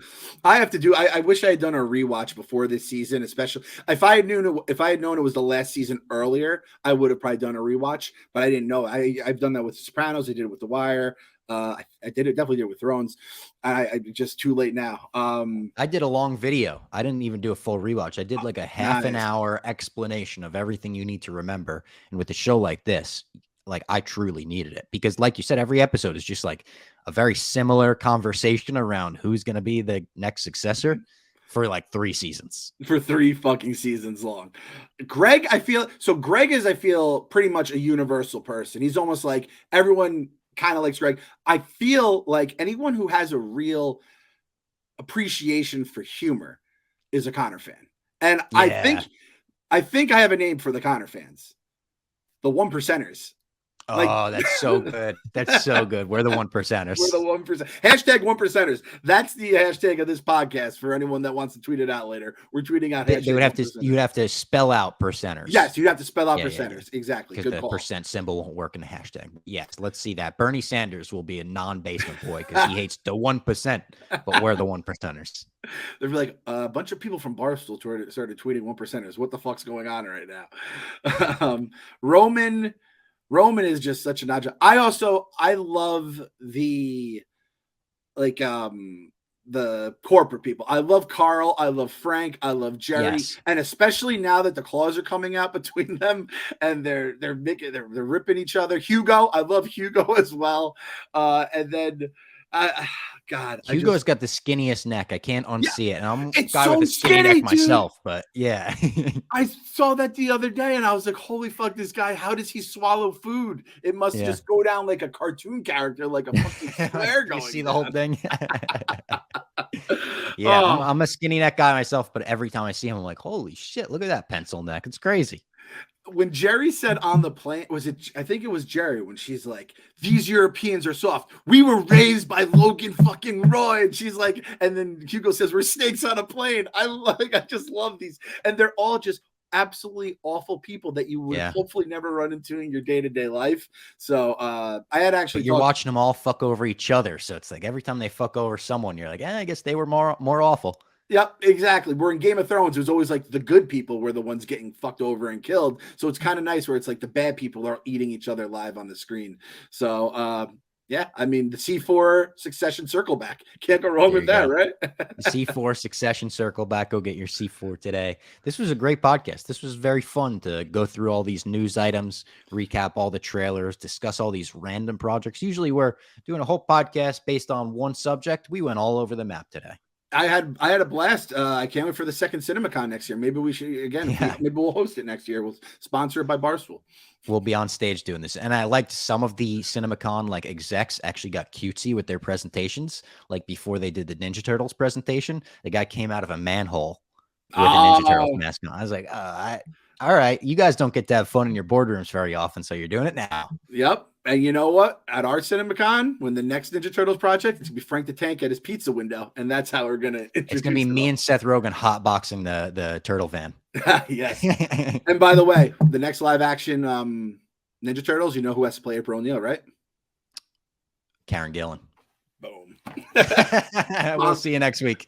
[SPEAKER 2] I wish I had done a rewatch before this season, especially if I had known it was the last season earlier, I would have probably done a rewatch, but I didn't know. I've done that with Sopranos. I did it with The Wire. I definitely did it with Thrones. I just too late now.
[SPEAKER 1] I did a long video. I didn't even do a full rewatch. I did like a half an hour explanation of everything you need to remember. And with a show like this, like, I truly needed it because, like you said, every episode is just like a very similar conversation around who's going to be the next successor for like 3 seasons.
[SPEAKER 2] For 3 fucking seasons long. Greg is, I feel, pretty much a universal person. He's almost like everyone kind of likes Greg. I feel like anyone who has a real appreciation for humor is a Connor fan. And
[SPEAKER 1] Yeah.
[SPEAKER 2] I think I have a name for the Connor fans. The 1%ers.
[SPEAKER 1] Oh, that's so good. That's so good. We're the 1%ers.
[SPEAKER 2] We're the 1%. Hashtag 1%ers. That's the hashtag of this podcast for anyone that wants to tweet it out later. We're tweeting out.
[SPEAKER 1] They would have to. You have to spell out percenters.
[SPEAKER 2] Yes, you'd have to spell out percenters. Yeah. Exactly.
[SPEAKER 1] Because
[SPEAKER 2] the
[SPEAKER 1] call. % symbol won't work in the hashtag. Yes, let's see that. Bernie Sanders will be a non-basement boy because he hates the 1%, but we're the 1%ers.
[SPEAKER 2] They'd be like, a bunch of people from Barstool started tweeting 1%ers. What the fuck's going on right now? Roman is just such an odd job. I love the corporate people. I love Carl. I love Frank. I love Jerry. Yes. And especially now that the claws are coming out between them and they're ripping each other. Hugo. I love Hugo as well. And then God,
[SPEAKER 1] Hugo's got the skinniest neck. I can't unsee it. And I'm a guy
[SPEAKER 2] so
[SPEAKER 1] with a skinny neck myself, but yeah.
[SPEAKER 2] I saw that the other day and I was like, holy fuck, this guy, how does he swallow food? It must just go down like a cartoon character, like a fucking square going.
[SPEAKER 1] You see the whole thing? Yeah, I'm a skinny neck guy myself, but every time I see him, I'm like, holy shit, look at that pencil neck. It's crazy.
[SPEAKER 2] When Jerry said on the plane, I think it was Jerry, when she's like, these Europeans are soft. We were raised by Logan fucking Roy. And she's like, and then Hugo says, we're snakes on a plane. I just love these. And they're all just absolutely awful people that you would hopefully never run into in your day-to-day life. So I had actually.
[SPEAKER 1] But you're watching them all fuck over each other. So it's like every time they fuck over someone, you're like, I guess they were more awful.
[SPEAKER 2] Yep, exactly. We're in Game of Thrones. There's always like the good people were the ones getting fucked over and killed. So it's kind of nice where it's like the bad people are eating each other live on the screen. So yeah, I mean the C4 Succession circle back. Can't go wrong with that, right?
[SPEAKER 1] C4 Succession circle back. Go get your C4 today. This was a great podcast. This was very fun to go through all these news items, recap all the trailers, discuss all these random projects. Usually we're doing a whole podcast based on one subject. We went all over the map today.
[SPEAKER 2] I had a blast. I can't wait for the second CinemaCon next year. Maybe we should maybe we'll host it next year. We'll sponsor it by Barstool.
[SPEAKER 1] We'll be on stage doing this. And I liked some of the CinemaCon like execs actually got cutesy with their presentations. Like before they did the Ninja Turtles presentation, the guy came out of a manhole with a Ninja Turtles mask on. I was like, all right, you guys don't get to have fun in your boardrooms very often, so you're doing it now.
[SPEAKER 2] Yep. And you know what? At our Cinemacon, when the next Ninja Turtles project, it's gonna be Frank the Tank at his pizza window, and that's how we're gonna introduce.
[SPEAKER 1] It's gonna be me and Seth Rogen hotboxing the turtle van.
[SPEAKER 2] Yes. And by the way, the next live action Ninja Turtles, you know who has to play April O'Neil, right?
[SPEAKER 1] Karen Gillan.
[SPEAKER 2] Boom.
[SPEAKER 1] We'll see you next week.